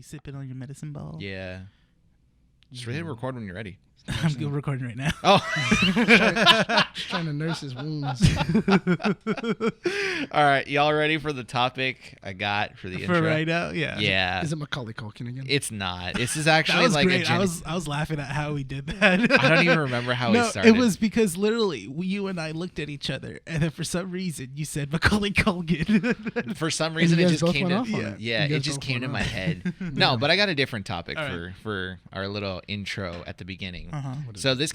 You sipping on your medicine ball? Yeah. Just hit record when you're ready. I'm recording right now. Oh. Just trying to nurse his wounds. All right. Y'all ready for the topic I got for the intro? For right now? Yeah. Yeah. Is it Macaulay Culkin again? It's not. This is actually That was like great. a I was laughing at how we did that. I don't even remember how we No, started. it was because literally you and I looked at each other, and then for some reason you said Macaulay Culkin. For some reason you it guys just both came went to off on it. yeah, You it guys just both came to went my off. head. No, but I got a different topic All right. for our little intro at the beginning. Uh-huh. So this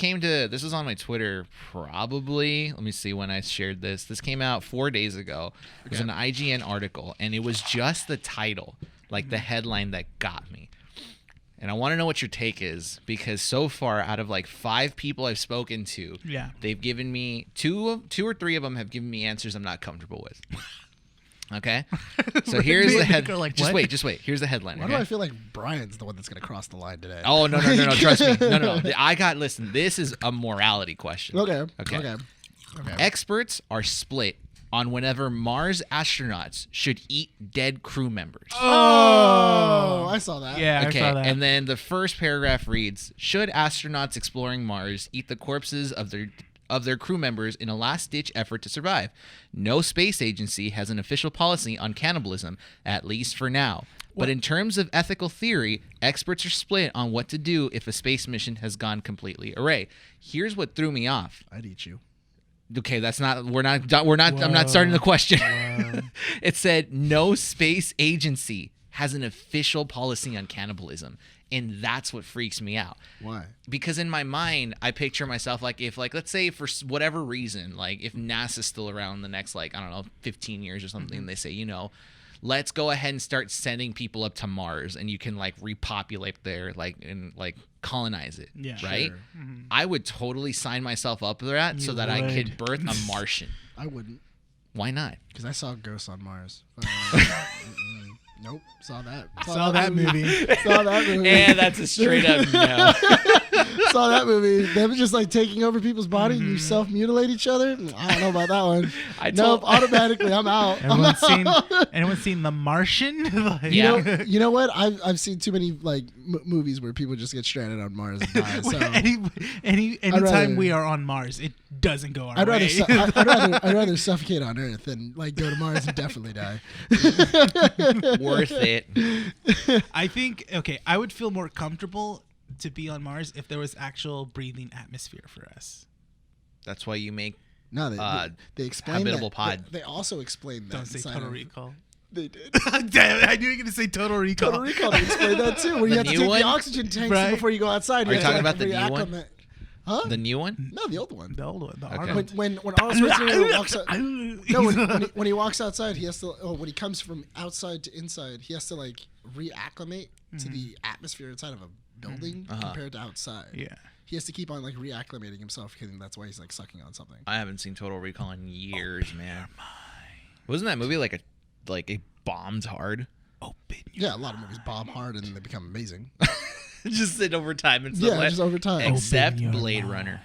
was on my Twitter probably. Let me see when I shared this. This came out 4 days ago. It was an IGN article, and it was just the title, like the headline that got me. And I want to know what your take is, because so far, out of like 5 people I've spoken to, Yeah. they've given me two or three of them have given me answers I'm not comfortable with. Okay, so here's the head. Like, just what? wait. Here's the headline. Why okay? do I feel like Brian's the one that's going to cross the line today? Oh no! Trust me. No. Listen. This is a morality question. Okay. Experts are split on whenever Mars astronauts should eat dead crew members. Oh, I saw that. Yeah, Okay, I saw that. and then the first paragraph reads: Should astronauts exploring Mars eat the corpses of their crew members in a last-ditch effort to survive? No space agency has an official policy on cannibalism, at least for now. But in terms of ethical theory, experts are split on what to do if a space mission has gone completely awry. Here's what threw me off. I'd eat you. Okay, I'm not starting the question. Whoa. It said no space agency has an official policy on cannibalism, and that's what freaks me out. Why? Because in my mind, I picture myself like if, like, let's say for whatever reason, like if NASA's still around the next, like, I don't know, 15 years or something, and they say, let's go ahead and start sending people up to Mars, and you can like repopulate there, like, and like colonize it. Yeah. Right. Sure. Mm-hmm. I would totally sign myself up for that so that I could birth a Martian. I wouldn't, Why not? because I saw ghosts on Mars. Nope. Saw that. Saw that movie. Saw that movie. And that's a straight up no. Saw that movie. Them just like taking over people's body and you self-mutilate each other. I don't know about that one. Automatically I'm out. Anyone seen The Martian? Like, Yeah. You know what? I've seen too many like movies where people just get stranded on Mars and die. So anytime we are on Mars, it doesn't go our I'd way. rather rather suffocate on Earth than like go to Mars and definitely die. Worth it. I think, okay, I would feel more comfortable to be on Mars if there was actual breathing atmosphere for us. That's why you make No, they explain habitable that. pod. They also explained that. Don't say inside Total of- Recall. They did. Damn it, I knew you were going to say Total Recall. Total Recall. They explained that too. Where you The have to new take one? the oxygen tanks Right. before you go outside. Are you have to, talking about the new one? reacclimate. Huh? The new one? No, the old one. The old one. The Okay. Arnold. When Arnold Schwarzenegger walks out, No, when he walks outside, he has to. Oh, when he comes from outside to inside, he has to like reacclimate to the atmosphere inside of a building compared to outside. Yeah. He has to keep on like reacclimating himself because that's why he's like sucking on something. I haven't seen Total Recall in years, man. Wasn't that movie like it bombed hard? Open Yeah, a lot of movies bomb hard and they become amazing. Just sit over time and stuff. Yeah, like just over time. Except your Blade mind. Runner.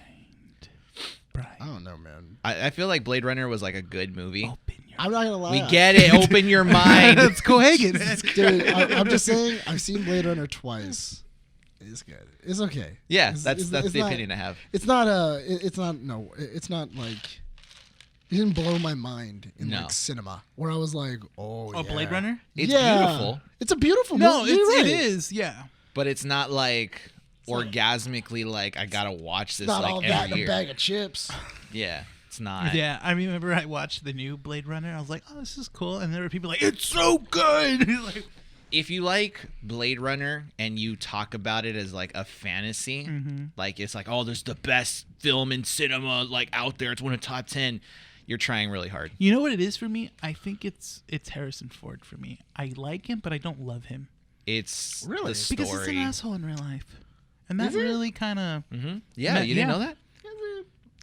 Brian, I don't know, man. I feel like Blade Runner was like a good movie. open your I'm not gonna lie. We get it. Open your mind. It's Cohagen. Dude, I'm just saying. I've seen Blade Runner twice. It's good. It's okay. Yeah, It's that's the not- opinion I have. It's not It's not like. It didn't blow my mind in No. like cinema where I was like, oh, Oh, yeah. Blade Runner? It's Yeah. beautiful, It's a beautiful No, movie. You're right. it is. Yeah. but it's not like orgasmically like I gotta watch this It's not like all that every in a year. bag of chips. Yeah, it's not. Yeah, I remember I watched the new Blade Runner. I was like, "Oh, this is cool," and there were people like, "It's so good." Like, If you like Blade Runner and you talk about it as like a fantasy, like it's like, oh, there's the best film in cinema like out there. It's one of top 10. You're trying really hard. you know what it is for me? I think it's Harrison Ford for me. I like him, but I don't love him It's Really? the story. because he's an asshole in real life, and that Is he? really kind of. Yeah, No, you didn't yeah. know that?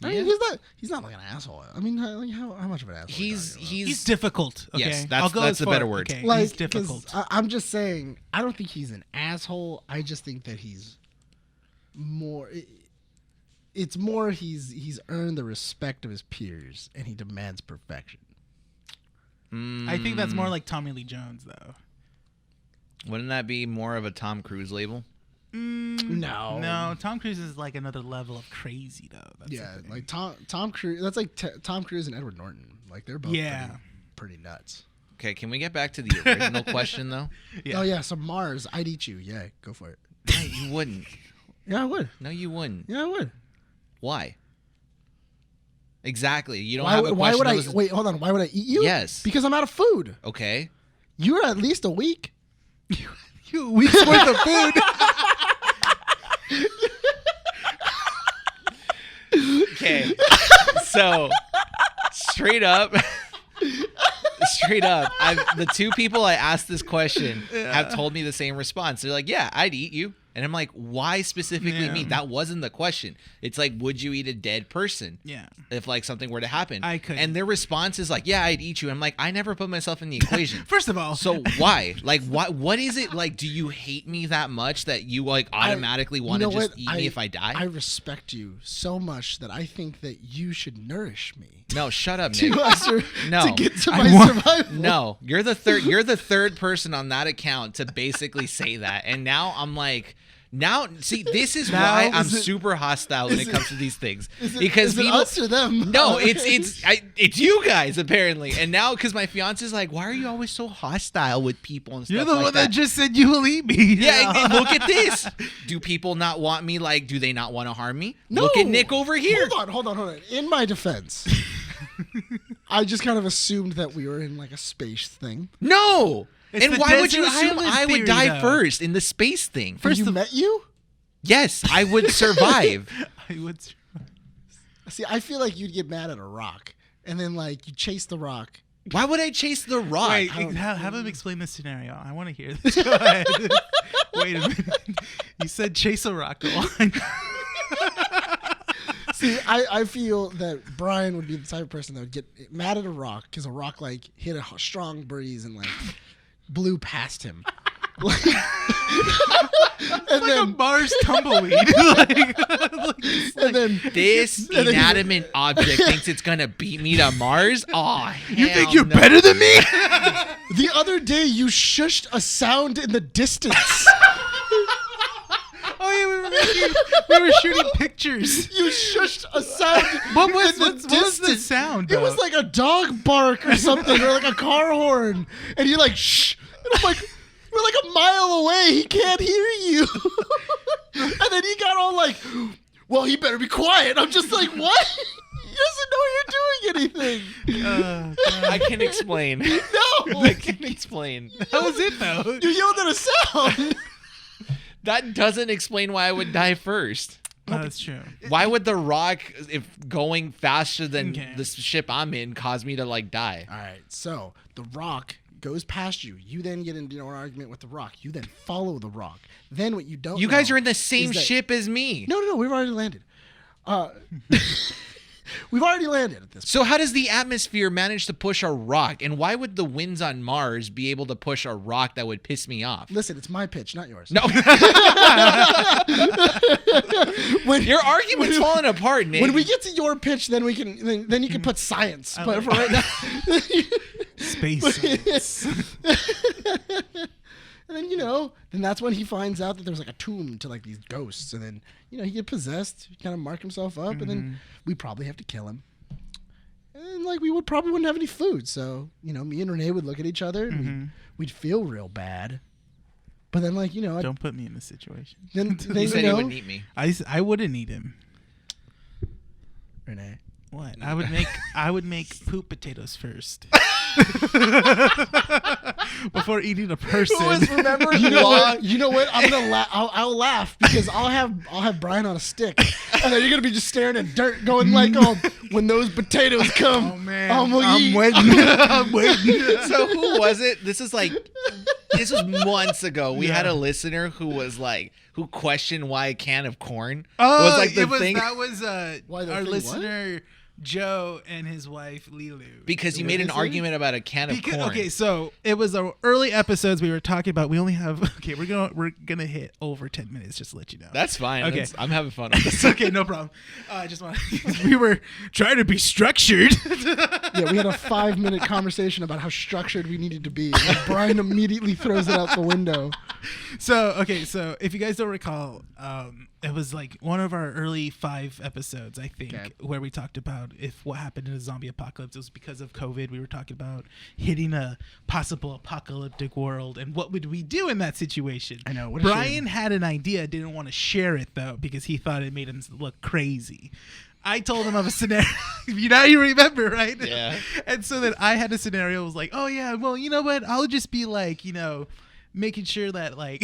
I mean, he's not like an asshole. I mean, like how much of an asshole? He's difficult. Okay, Yes, I'll go that's as a better far- word. Okay, like he's difficult. I'm just saying. I don't think he's an asshole. I just think that he's more. It's more he's earned the respect of his peers and he demands perfection. I think that's more like Tommy Lee Jones, though. Wouldn't that be more of a Tom Cruise label? No. Tom Cruise is like another level of crazy though. That's Yeah, the thing. like Tom Cruise. That's like Tom Cruise and Edward Norton. Like they're both pretty nuts. Okay, can we get back to the original question though? Yeah. Oh yeah, so Mars, I'd eat you. Yeah, go for it. No, you wouldn't. Yeah, I would. No, you wouldn't. Yeah, I would. Why? Exactly. You don't have a why question. would I that was- wait? Hold on. Why would I eat you? Yes. Because I'm out of food. Okay. You're at least a week. You week's worth of food. Okay. So, straight up, the two people I asked this question have told me the same response. They're like, "Yeah, I'd eat you." And I'm like, why specifically me? That wasn't the question. It's like, would you eat a dead person? Yeah. If like something were to happen. I couldn't. And their response is like, yeah, I'd eat you. I'm like, I never put myself in the equation. First of all, So why? Like, what is it like? Do you hate me that much that you like automatically want to just eat me if I die? I respect you so much that I think that you should nourish me. No, shut up, Nick. No. To get to my survival. No, you're the third person on that account to basically say that. And now I'm like, see, this is why I'm super hostile when it comes to these things. Because is it people, us or them? no, it's you guys apparently. And now because my fiance's like, why are you always so hostile with people and stuff you're the like one that? that just said you will eat me. Yeah, and look at this. Do people not want me? Like, do they not want to harm me? No. Look at Nick over here. Hold on. In my defense, I just kind of assumed that we were in like a space thing. No. It's And the why would you desert assume island I would theory, die though. first in the space thing? First, met you? Yes, I would survive. I would. See, I feel like you'd get mad at a rock, and then like you chase the rock. Why would I chase the rock? Wait, have him explain the scenario. I want to hear this. Go ahead. Wait a minute. You said chase a rock. Go on. See, I feel that Bryan would be the type of person that would get mad at a rock because a rock like hit a strong breeze and like blew past him. Like, and Like a Mars tumbleweed. and then This inanimate object thinks it's gonna beat me to Mars? Oh, You think hell you're no. better than me? the other day you shushed a sound in the distance. Oh yeah, we were shooting pictures. You shushed a sound. What was in the what was the distance. sound? It was like a dog bark or something, or like a car horn, and you're like, shh. And I'm like, we're like a mile away. He can't hear you. And then he got all like, well, he better be quiet. I'm just like, what? He doesn't know you're doing anything. I can explain. No. I can explain. That was it though. You yelled at a sound. That doesn't explain why I would die first. Oh, that's true. Why would the rock, if going faster than Okay. the ship I'm in, cause me to like die? All right, so the rock goes past you. You then get into an argument with the rock. You then follow the rock. Then what you don't You guys know are in the same is that- ship as me. No, we've already landed. We've already landed at this point. So how does the atmosphere manage to push a rock? And why would the winds on Mars be able to push a rock that would piss me off? Listen, it's my pitch, not yours. No. Your argument's falling apart, Nick. When we get to your pitch, then we can then you can put science. But for right now, Space. and then then that's when he finds out that there's like a tomb to like these ghosts, and then he get possessed, kind of mark himself up, and then we probably have to kill him. And like we probably wouldn't have any food, so me and Rene would look at each other, and we'd feel real bad. But then like Don't put me in this situation. then You said he wouldn't eat me. I wouldn't eat him. Rene. What? I would make poop potatoes first. Before eating a person. Remember You know what? I'm gonna laugh. I'll laugh because I'll have Bryan on a stick, and then you're gonna be just staring at dirt, going like, "Oh, when those potatoes come, Oh man, I'm I'm waiting. I'm waiting. So who was it? This was months ago. We had a listener who questioned why a can of corn was like the thing. That was Why the our thing listener Joe and his wife Lilu. Because you made an argument about a can of corn. Okay, so it was our early episodes we were talking about. We only have we're gonna hit over 10 minutes, just to let you know. That's fine. Okay. I'm having fun on this. Okay, no problem. I just want we were trying to be structured. Yeah, we had a 5-minute conversation about how structured we needed to be. And Bryan immediately throws it out the window. So if you guys don't recall, it was like one of our early 5 episodes, I think, where we talked about if what happened in a zombie apocalypse. It was because of COVID. We were talking about hitting a possible apocalyptic world and what would we do in that situation. I know. What Bryan had an idea, didn't want to share it though because he thought it made him look crazy. I told him of a scenario. Now you remember, right? Yeah. And so then I had a scenario. Was like, oh yeah, well, you know what? I'll just be like, making sure that like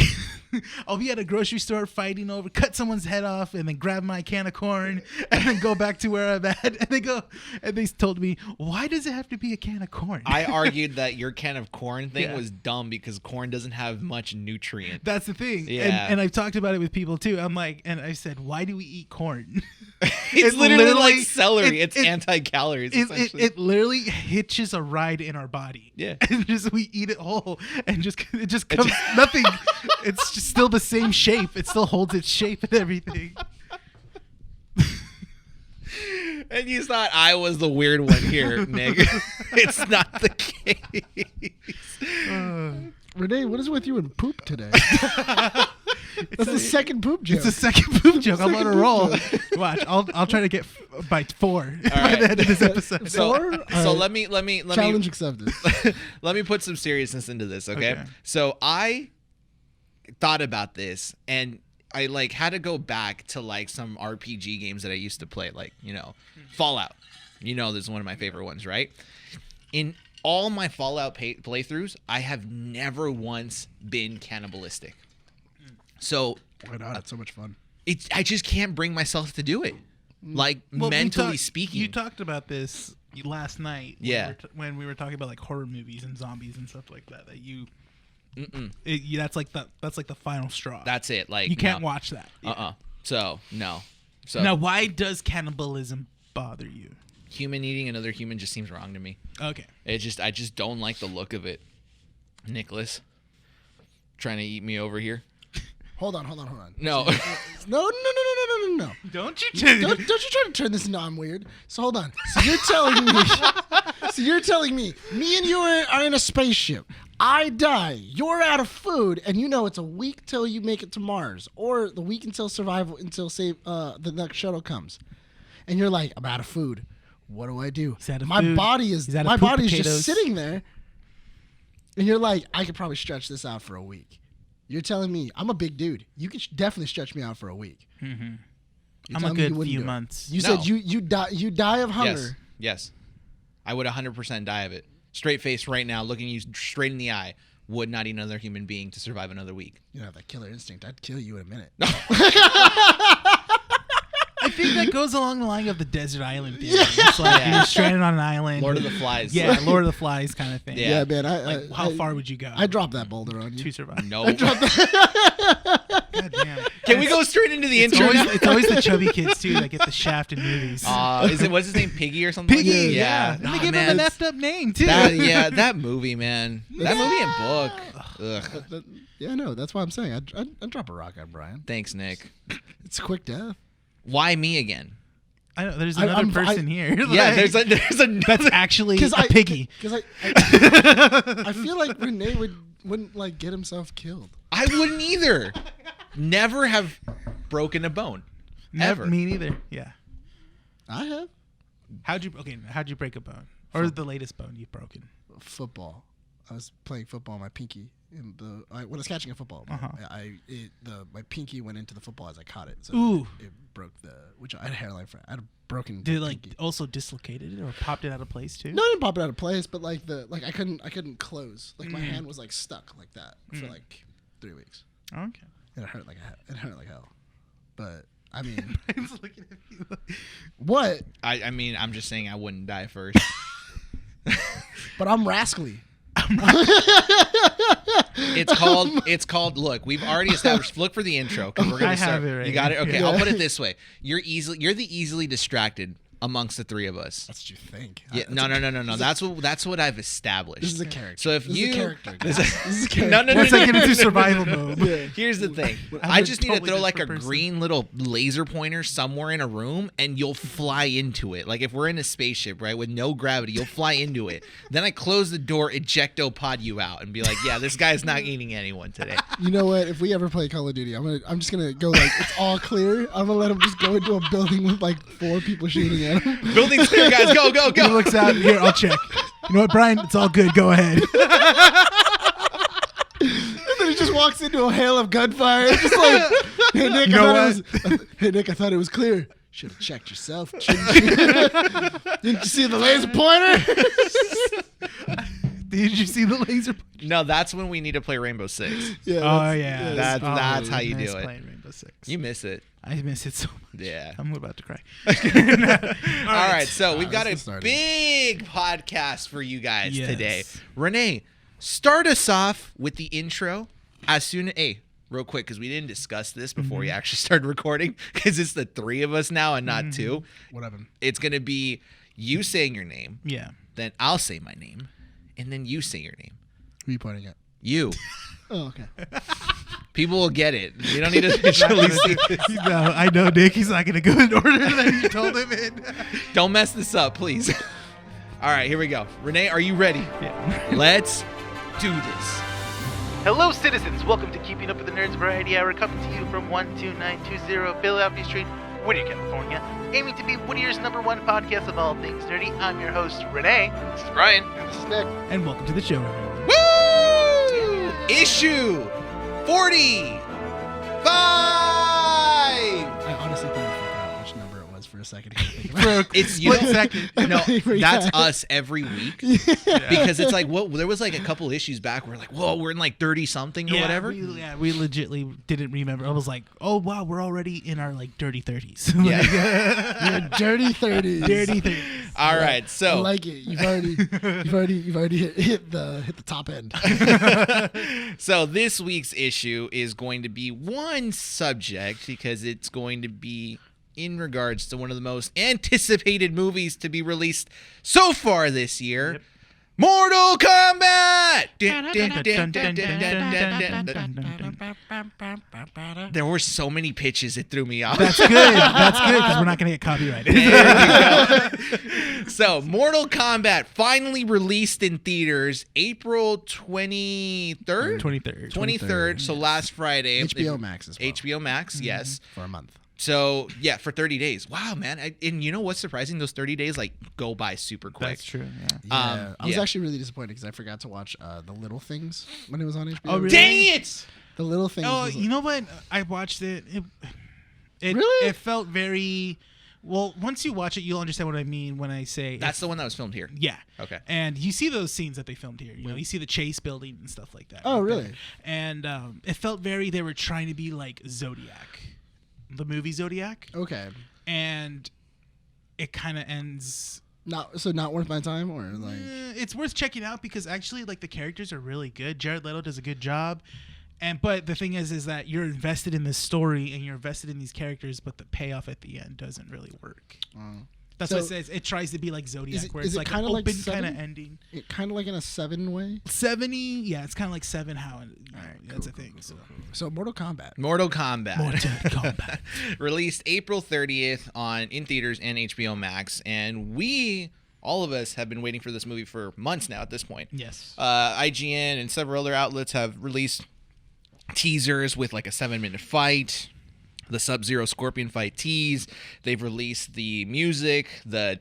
I'll be at a grocery store fighting over, cut someone's head off, and then grab my can of corn, and then go back to where I'm at. And they told me, why does it have to be a can of corn? I argued that your can of corn thing was dumb because corn doesn't have much nutrient. That's the thing. Yeah. And I've talked about it with people too. I'm like, and I said, why do we eat corn? It's literally like celery. It's anti-calories. It literally hitches a ride in our body. Yeah. And just we eat it whole, and it just comes nothing. It's just still the same shape. It still holds its shape and everything. And you thought I was the weird one here, Nick. It's not the case. Renee, what is with you and poop today? That's the second poop joke. It's the second poop joke. I'm on a roll. Watch, I'll try to get by 4 by the end of this episode. So let me challenge accepted. Let me put some seriousness into this, okay? So I thought about this and I like had to go back to like some RPG games that I used to play, like, Fallout. This is one of my favorite ones, right? In all my Fallout playthroughs, I have never once been cannibalistic. So why not? It's so much fun. I just can't bring myself to do it. Like, mentally speaking. You talked about this last night. When we were talking about like horror movies and zombies and stuff like that. That you. That's like the final straw. That's it. Like, you can't watch that. So no. So now, why does cannibalism bother you? Human eating another human just seems wrong to me. Okay. I just don't like the look of it. Nicholas, trying to eat me over here. Hold on. No. No. Don't you don't you try to turn this into I'm weird. So hold on. So you're telling me me and you are in a spaceship. I die. You're out of food, and it's a week till you make it to Mars, or the week until the next shuttle comes, and you're like, I'm out of food. What do I do? My body is just sitting there, and you're like, I could probably stretch this out for a week. You're telling me I'm a big dude. You can definitely stretch me out for a week. I'm a good few months. You said you die of hunger. Yes. I would 100% die of it. Straight face right now, looking you straight in the eye. Would not eat another human being to survive another week. You have that killer instinct. I'd kill you in a minute. I think that goes along the line of the desert island theory. It's like you're stranded on an island. Lord of the Flies. Yeah, Lord of the Flies kind of thing. Yeah, man. How far would you go? I dropped that boulder on you to survive. No. God damn. Can we go straight into the intro? It's always the chubby kids too that get the shaft in movies. What's his name? Piggy or something? Piggy. Yeah. And they give him an effed up name too. That movie, man. That movie and book. Ugh. Yeah, no. That's why I'm saying I'd drop a rock on Bryan. Thanks, Nick. It's a quick death. Why me again? I know there's another person here. Yeah, there's another. That's actually a piggy. Because I feel like Rene wouldn't like get himself killed. I wouldn't either. Never have broken a bone. Never. Me neither. Yeah. I have. How'd you break a bone? Or the latest bone you've broken? Football. I was playing football on my pinky. When I was catching a football, my pinky went into the football as I caught it. So it broke I had a hairline fracture. I had a broken. Did it pinky. Also dislocated it or popped it out of place too? No, I didn't pop it out of place, but I couldn't close. Like my hand was like stuck like that for like 3 weeks. Okay. And it hurt like hell. But I mean, Brian's looking at me. What? I mean, I'm just saying I wouldn't die first. But I'm rascally. It's called. Look, we've already established. Look for the intro because we're gonna start. Have it right. You got it. Okay, Yeah. I'll put it this way: you're the easily distracted amongst the three of us. That's what you think. Yeah, no. That's what I've established. This is a character. So if this you, is a character. this is a character. no. Once I get into survival mode. Yeah. Here's the thing. I'm I a just need to totally throw like a different person. green little laser pointer somewhere in a room, and you'll fly into it. Like if we're in a spaceship, right, with no gravity, you'll fly into it. Then I close the door, ejectopod you out, and be like, "Yeah, this guy's not eating anyone today." You know what? If we ever play Call of Duty, I'm just gonna go like it's all clear. I'm gonna let him just go into a building with like 4 people shooting at him. Building's clear, guys. Go, go, He go. looks out. Here, I'll check. You know what, Brian? It's all good. Go ahead. And then he just walks into a hail of gunfire. Just like, hey Nick, You know I thought it was clear. Should have checked yourself. Shouldn't you? Didn't you see the laser pointer? Did you see the laser? No, that's when we need to play Rainbow Six. Yeah. Oh yeah, That's how you miss do it. playing Rainbow Six. You miss it. I miss it so much. Yeah. I'm about to cry. All right, so we've got let's a get started. big podcast for you guys Yes. today. Renee, start us off with the intro as soon as, real quick, because we didn't discuss this before we actually started recording, because it's the 3 of us now and not 2. What happened? It's going to be you saying your name, Yeah. then I'll say my name, and then you say your name. Who are you pointing at? You. Oh, okay. People will get it. You don't need to visually see this. No, I know, Nick. He's not going to go in order that you told him in. Don't mess this up, please. All right, here we go. Renee, are you ready? Yeah. Let's do this. Hello, citizens. Welcome to Keeping Up with the Nerds Variety Hour, coming to you from 12920 Philadelphia Street, Whittier, California, aiming to be Whittier's #1 podcast of all things nerdy. I'm your host, Rene. This is Bryan. This is Nick. And welcome to the show, everyone. Woo! Issue 45. I honestly thought I forgot which number it was for a second. It's you know, second. no, Yeah. that's us every week because it's like what there was like a couple issues back. We're like, whoa, we're in like 30 something or whatever. We legitly didn't remember. I was like, oh wow, we're already in our like dirty 30s. Yeah. You're dirty 30s. Dirty 30s. All right, I so like it. You've already hit the top end. so this week's issue is going to be one subject because it's going to be in regards to one of the most anticipated movies to be released so far this year. Yep. Mortal Kombat! There were so many pitches it threw me off. That's good. That's good because we're not going to get copyrighted. There we go. So, Mortal Kombat finally released in theaters April 23rd? 23rd. 23rd, so last Friday. HBO Max as well. HBO Max, yes. For a month. So, yeah, for 30 days. Wow, man. And you know what's surprising? Those 30 days, like, go by super quick. That's true. Yeah. Yeah. I was yeah. actually really disappointed because I forgot to watch The Little Things when it was on HBO. Oh, really? Dang it! The Little Things. Oh, was you know what? I watched it. Really? It felt very. Well, once you watch it, you'll understand what I mean when I say That's the one that was filmed here. Yeah. Okay. And you see those scenes that they filmed here. You know, you see the chase building and stuff like that. Oh, right really? there. And it felt very. They were trying to be like Zodiac, the movie Zodiac, Okay. and it kind of ends. Not worth my time, or like. It's worth checking out because actually, like, the characters are really good. Jared Leto does a good job. But the thing is that you're invested in this story and you're invested in these characters, but the payoff at the end doesn't really work. That's So- what it says. It tries to be like Zodiac, where it's it like an kinda like open kind of Seven? ending. It kind of like in a 7 way. 70, yeah, it's kind of like 7. How Alright, that's cool, a thing. cool, So. So Mortal Kombat. Mortal Kombat. Mortal Kombat. Released April 30th in theaters and HBO Max. And all of us have been waiting for this movie for months now at this point. Yes. IGN and several other outlets have released teasers with like a 7-minute fight, the Sub-Zero Scorpion fight tease. They've released the music,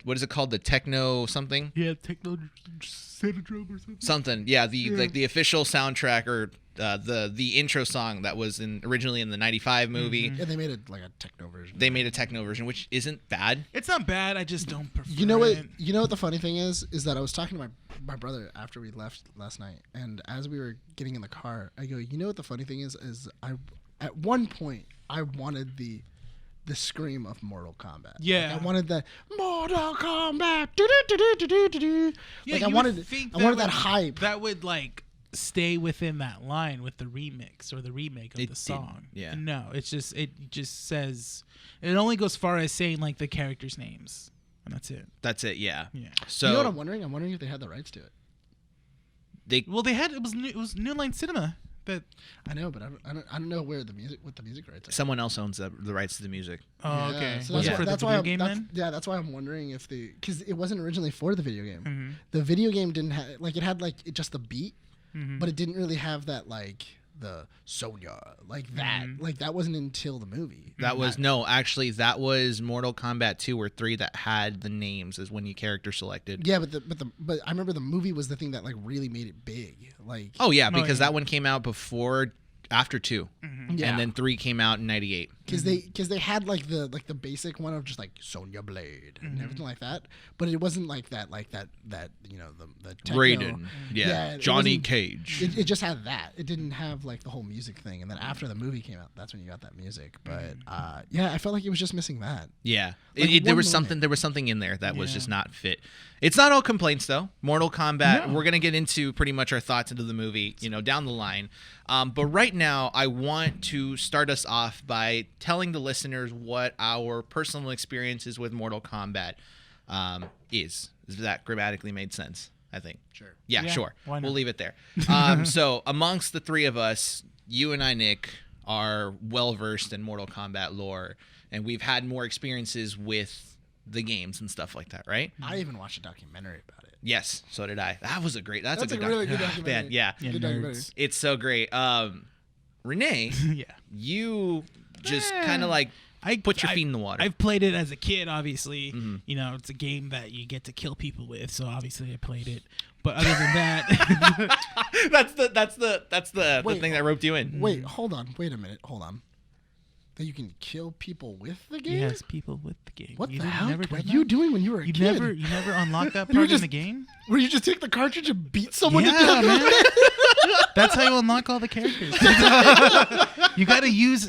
what is it called? The techno something? Yeah, Techno Syndrome or something. Something. Yeah, like the official soundtrack or the intro song that was originally in the 95 movie. Yeah, they made it like a techno version. They made a techno version, which isn't bad. It's not bad. I just don't prefer You know what? it. You know what the funny thing is that I was talking to my brother after we left last night, and as we were getting in the car, I go, you know what the funny thing is I at one point I wanted the scream of Mortal Kombat. Yeah. Like, I wanted the Mortal Kombat. Do-do-do-do-do-do-do. Yeah, Like you I would wanted think that would- hype. That would like stay within that line with the remix or the remake of It the didn't, song. yeah. No, it just says it only goes far as saying like the characters' names. and that's it. That's it. Yeah. Yeah. So You know what I'm wondering? I'm wondering if they had the rights to it. They had it was New Line Cinema that. I know, but I don't know what the music rights are. someone else owns the rights to the music. Oh, Yeah, okay. so Was that's it for that's the why video I'm, game that's, then? yeah, that's why I'm wondering if because it wasn't originally for the video game. Mm-hmm. The video game didn't have it had just the beat, Mm-hmm. but it didn't really have that the Sonya that Mm-hmm. that wasn't until the movie. That was that was Mortal Kombat 2 or 3 that had the names as when you character selected. Yeah, but I remember the movie was the thing that really made it big. Oh yeah, because yeah. that one came out after 2. Mm-hmm. Yeah. And then 3 came out in 98. Because they had the basic one of just Sonya Blade and everything like that, but it wasn't the techno. Raiden. Yeah. it Johnny wasn't- Cage. It just had that. It didn't have the whole music thing. And then after the movie came out, that's when you got that music. But yeah, I felt like it was just missing that. Yeah, Like, there one was moment. something. There was something in there that was Yeah. just not fit. It's not all complaints though. Mortal Kombat. No. We're gonna get into pretty much our thoughts into the movie, down the line. But right now, I want to start us off by telling the listeners what our personal experiences with Mortal Kombat is. Does that grammatically made sense? I think. Sure. Yeah, Yeah, sure. why not? We'll leave it there. So amongst the three of us, you and I, Nick, are well versed in Mortal Kombat lore, and we've had more experiences with the games and stuff like that, right? I even watched a documentary about it. Yes, so did I. That was a great. That's a good really good Man, documentary. yeah, Yeah, Good documentary. nerds. it's so great. Rene, Yeah. you just kind of put your feet in the water. I've played it as a kid, obviously. Mhm. It's a game that you get to kill people with, so obviously I played it. But other than that, that's the Wait, thing that roped you in. Wait, hold on. Wait a minute. Hold on. That you can kill people with the game? yes, people with the game. What You the didn't- hell never were done you that? doing when you were a You kid? never unlocked that You were part in just- the game. Where you just take the cartridge and beat someone to Yeah, death? man. That's how you unlock all the characters. you gotta use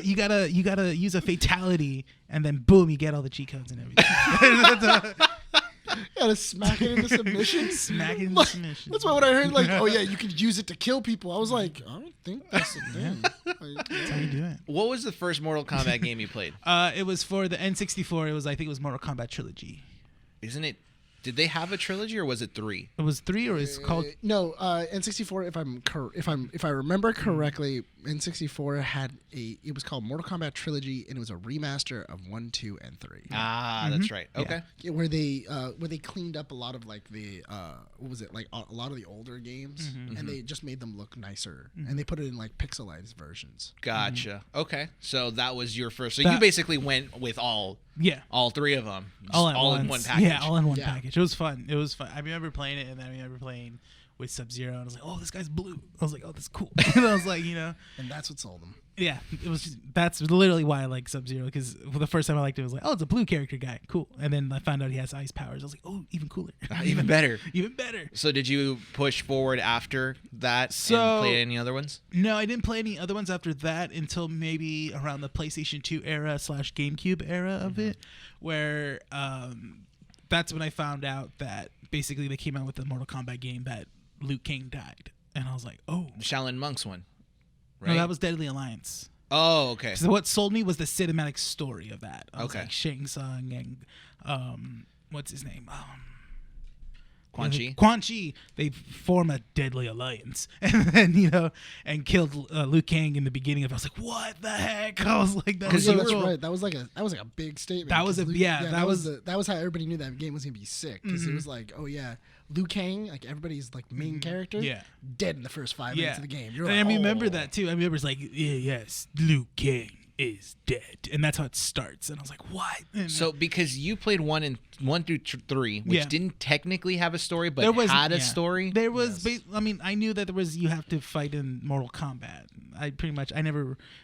a fatality, and then boom, you get all the cheat codes and everything. Gotta smack it into submission. Smack it into submission. That's why when I heard oh yeah, you could use it to kill people, I was like, I don't think that's a thing. That's how you do it. What was the first Mortal Kombat game you played? It was for the N64. I think it was Mortal Kombat Trilogy. Isn't it? Did they have a trilogy or was it 3? It was 3, or it's called. No, N64. If I remember correctly, N64 had it was called Mortal Kombat Trilogy, and it was a remaster of 1, 2, and 3. Ah, that's right. Yeah. Okay. Where they cleaned up a lot of the what was it, a lot of the older games, and they just made them look nicer, and they put it in pixelized versions. Gotcha. Okay. So that was your first. So That- you basically went with all 3 of them. All at in once. one package. Yeah, all in one Yeah. package. It was fun. I remember playing it, and then I remember playing with Sub-Zero, and I was like, oh, this guy's blue. I was like, oh, that's cool. And I was like, And that's what sold them. yeah, that's literally why I like Sub-Zero, because the first time I liked it, I was like, oh, it's a blue character guy. Cool. And then I found out he has ice powers. I was like, oh, even cooler. Even better. Even better. So did you push forward after that So- and play any other ones? No, I didn't play any other ones after that until maybe around the PlayStation 2 era / GameCube era of it, where that's when I found out that basically they came out with the Mortal Kombat game that Liu Kang died. And I was like, oh. The Shaolin Monks one. Right? No, that was Deadly Alliance. Oh, okay. So what sold me was the cinematic story of that. I was Okay. like Shang Tsung and what's his name? Quan Chi? Quan Chi. They form a deadly alliance, and then and killed Liu Kang in the beginning of it. I was like, what the heck? I was like, that was you so that's cool. right. That was like a big statement. That was 'cause a- Liu- yeah, that was- that was how everybody knew that game was gonna be sick, because it was like, oh yeah, Liu Kang, everybody's main character, Yeah. dead in the first 5 minutes of the game. You're And like, I remember oh. that too. I remember it's like, yeah, yes, Liu Kang is dead, and that's how it starts. And I was like, what? And So because you played 1 through 3, which Yeah. didn't technically have a story, but there was had a yeah. story. There was, I knew that there was. You have to fight in Mortal Kombat.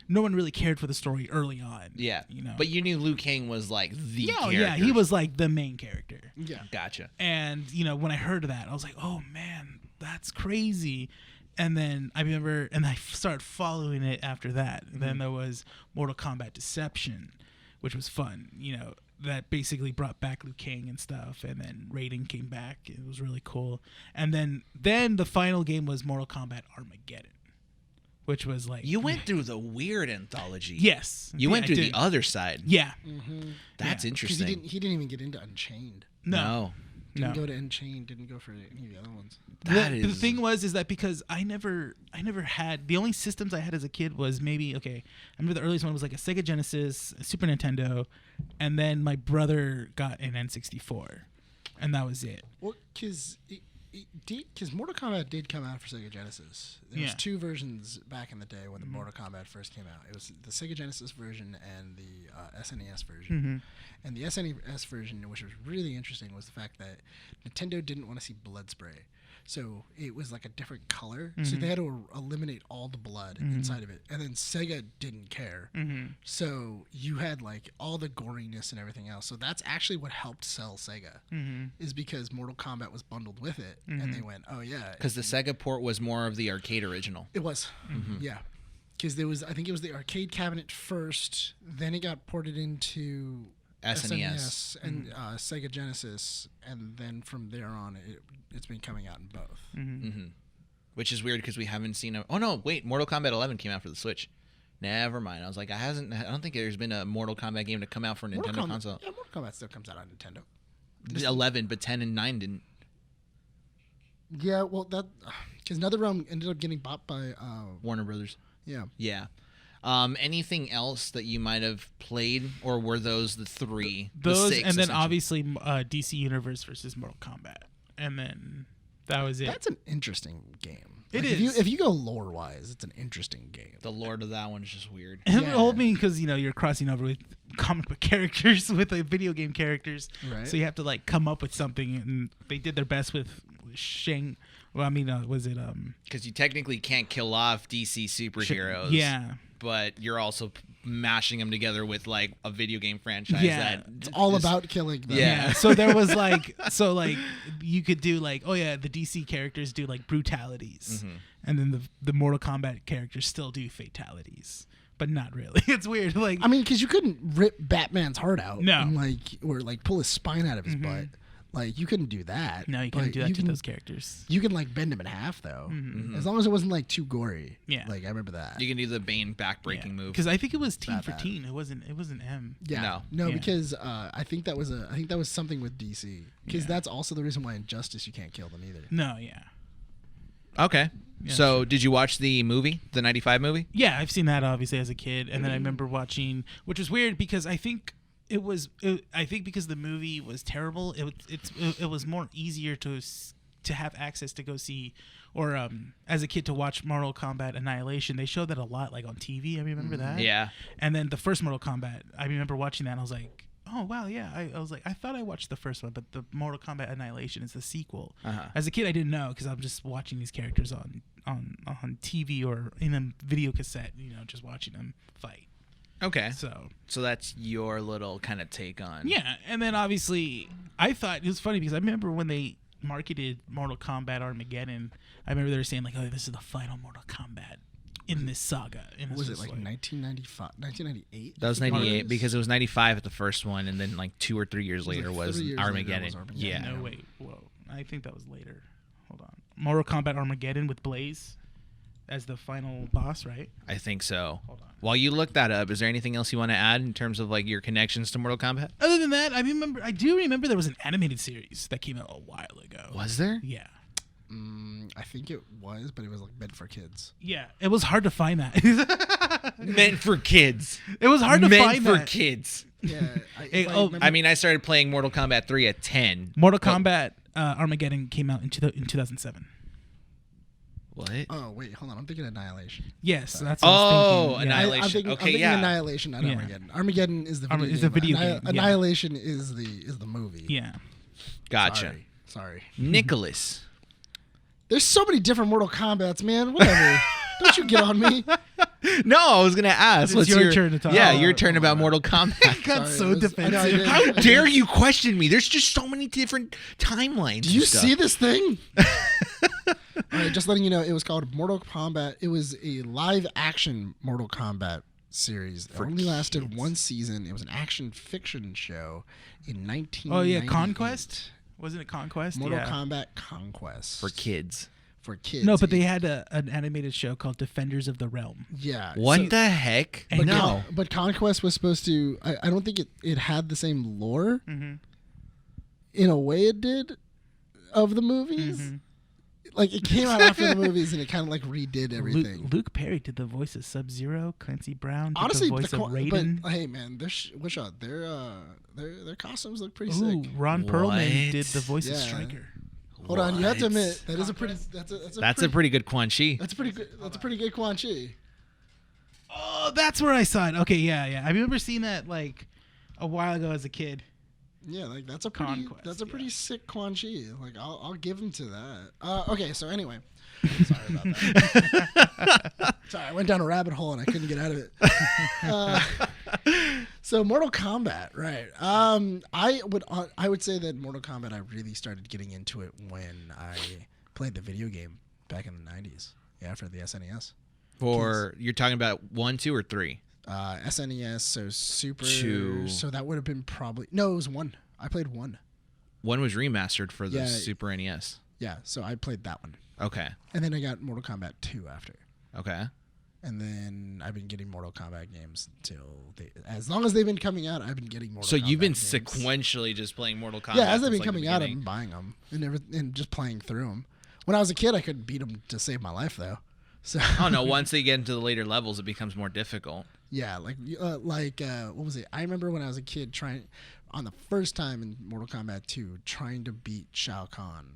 No one really cared for the story early on. Yeah. you know. But you knew Liu Kang was like the character. yeah, he was like the main character. Yeah. Gotcha. And when I heard that, I was like, oh man, that's crazy. And then I remember, and I started following it after that. And then there was Mortal Kombat Deception, which was fun. That basically brought back Liu Kang and stuff. And then Raiden came back. It was really cool. And then the final game was Mortal Kombat Armageddon, which was like You went through the weird anthology. yes, You Yeah, went I through did. the other side. Yeah, That's Yeah. interesting. Because he didn't even get into Unchained. No. Didn't go to N-Chain. Didn't go for any of the other ones. The thing is that because I never had, the only systems I had as a kid was maybe, I remember the earliest one was like a Sega Genesis, a Super Nintendo, and then my brother got an N64, and that was it. Well, because Mortal Kombat did come out for Sega Genesis. There was 2 versions back in the day when the Mortal Kombat first came out. It was the Sega Genesis version and the SNES version. And the SNES version, which was really interesting, was the fact that Nintendo didn't want to see blood spray. So it was like a different color. So they had to eliminate all the blood inside of it. And then Sega didn't care. So you had like all the goriness and everything else. So that's actually what helped sell Sega, is because Mortal Kombat was bundled with it. And they went, oh yeah. Because the Sega port was more of the arcade original. It was. Yeah. Because I think it was the arcade cabinet first. Then it got ported into SNES and Sega Genesis, and then from there on, it's been coming out in both. Which is weird because we haven't seen a. Oh no, wait! Mortal Kombat 11 came out for the Switch. Never mind. I was like, I don't think there's been a Mortal Kombat game to come out for a Nintendo console. Yeah, Mortal Kombat still comes out on Nintendo. 11, but 10 and 9 didn't. Yeah, well, because NetherRealm ended up getting bought by Warner Brothers. Yeah. Yeah. Anything else that you might have played, or were those the 3? Those, the 6, and then obviously DC Universe versus Mortal Kombat, and then that was it. That's an interesting game. It like, is. If you go lore wise, it's an interesting game. The lore of that one's just weird. And it old me because you're crossing over with comic book characters with video game characters, right? So you have to like come up with something, and they did their best with Shang. Well, I mean, was it Because you technically can't kill off DC superheroes. Yeah. But you're also mashing them together with like a video game franchise. Yeah. That it's all about killing them. Yeah. So there was like, you could do like, the DC characters do like brutalities, and then the Mortal Kombat characters still do fatalities, but not really. It's weird. Like, I mean, because you couldn't rip Batman's heart out, no, and or pull his spine out of his butt. Like, you couldn't do that. No, you couldn't do that to those characters. You can, bend him in half, though. As long as it wasn't, too gory. Yeah. I remember that. You can do the Bane back-breaking move. Because I think it was teen for teen. It wasn't M. Yeah. No, because I think that was something with DC. Because that's also the reason why Injustice, you can't kill them either. No, yeah. Okay. Yeah, so, did you watch the movie, the 95 movie? Yeah, I've seen that, obviously, as a kid. And then I remember watching, which was weird because I think... I think because the movie was terrible, it was more easier to have access to go see, or as a kid to watch Mortal Kombat Annihilation. They showed that a lot, like on TV. I remember that. Yeah. And then the first Mortal Kombat, I remember watching that, and I was like, oh wow, yeah. I was like, I thought I watched the first one, but the Mortal Kombat Annihilation is the sequel. As a kid, I didn't know because I'm just watching these characters on TV or in a video cassette, just watching them fight. Okay. So that's your little kind of take on. Yeah, and then obviously I thought it was funny because I remember when they marketed Mortal Kombat Armageddon, I remember they were saying like, oh, this is the final Mortal Kombat in this saga. And was it like 1995, 1998? That was 98 because it was 95 at the first one, and then like 2 or 3 years later was Armageddon. Yeah. No, wait. Whoa. I think that was later. Hold on. Mortal Kombat Armageddon with Blaze as the final boss, right? I think so. Hold on. While you look that up, is there anything else you want to add in terms of like your connections to Mortal Kombat? Other than that, I do remember there was an animated series that came out a while ago. Was there? Yeah. I think it was, but it was meant for kids. Yeah, it was hard to find that. Meant for kids. It was hard to find for that. kids. Yeah. I mean, I started playing Mortal Kombat 3 at 10. Mortal Kombat Armageddon came out in 2007. What? Oh, wait, hold on. I'm thinking Annihilation. Yes, that's what I was thinking. Annihilation. I'm thinking Annihilation, not Armageddon. Armageddon is the video game. Annihilation is the movie. Yeah. Gotcha. Sorry. Nicholas. There's so many different Mortal Kombats, man. Whatever. Don't you get on me. No, I was going to ask. It's your turn to talk. Yeah, your turn about Mortal Kombat. Got so defensive. How dare you question me? There's just so many different timelines. Do you see this thing? All right, just letting you know, it was called Mortal Kombat. It was a live-action Mortal Kombat series. It only lasted one season. It was an action fiction show in 1998. Oh, yeah, Conquest? Wasn't it Conquest? Mortal Kombat Conquest. For kids. No, but they had an animated show called Defenders of the Realm. Yeah. What the heck? But no. But Conquest was supposed to... I don't think it had the same lore. Mm-hmm. in a way it did of the movies. Like it came out after the movies and it kind of like redid everything. Luke Perry did the voice of Sub-Zero. Clancy Brown did Honestly, the voice of Raiden. But hey man, their costumes look pretty Ooh, sick. Ron Perlman did the voice of Yeah. Stryker. Hold on, you have to What? admit that is a pretty. That's a pretty good Quan Chi. That's a pretty good. That's a pretty good Quan Chi. Oh, that's where I saw it. Okay, yeah. I remember seeing that like a while ago as a kid. Yeah, like that's a pretty. Conquest, That's a pretty sick Quan Chi. Like I'll give him to that. Okay, so anyway, sorry about that. Sorry, I went down a rabbit hole and I couldn't get out of it. So Mortal Kombat, right? I would say that Mortal Kombat I really started getting into it when I played the video game back in the 90s. Yeah, after the SNES. You're talking about 1, 2, or 3? SNES, so Super. 2. So that would have been probably it was 1. I played 1. 1 was remastered for the Yeah. Super NES. Yeah, so I played that one, Okay. and then I got Mortal Kombat 2 after. Okay. And then I've been getting Mortal Kombat games as long as they've been coming out. I've been getting Mortal Kombat. So you've been games. sequentially just playing Mortal Kombat. Yeah, as they've since, been like, the coming out, I've beginning. been buying them and just playing through them. When I was a kid, I couldn't beat them to save my life though. So Oh no! Once they get into the later levels, it becomes more difficult. yeah, like what was it? I remember when I was a kid trying on the first time in Mortal Kombat 2 trying to beat Shao Kahn,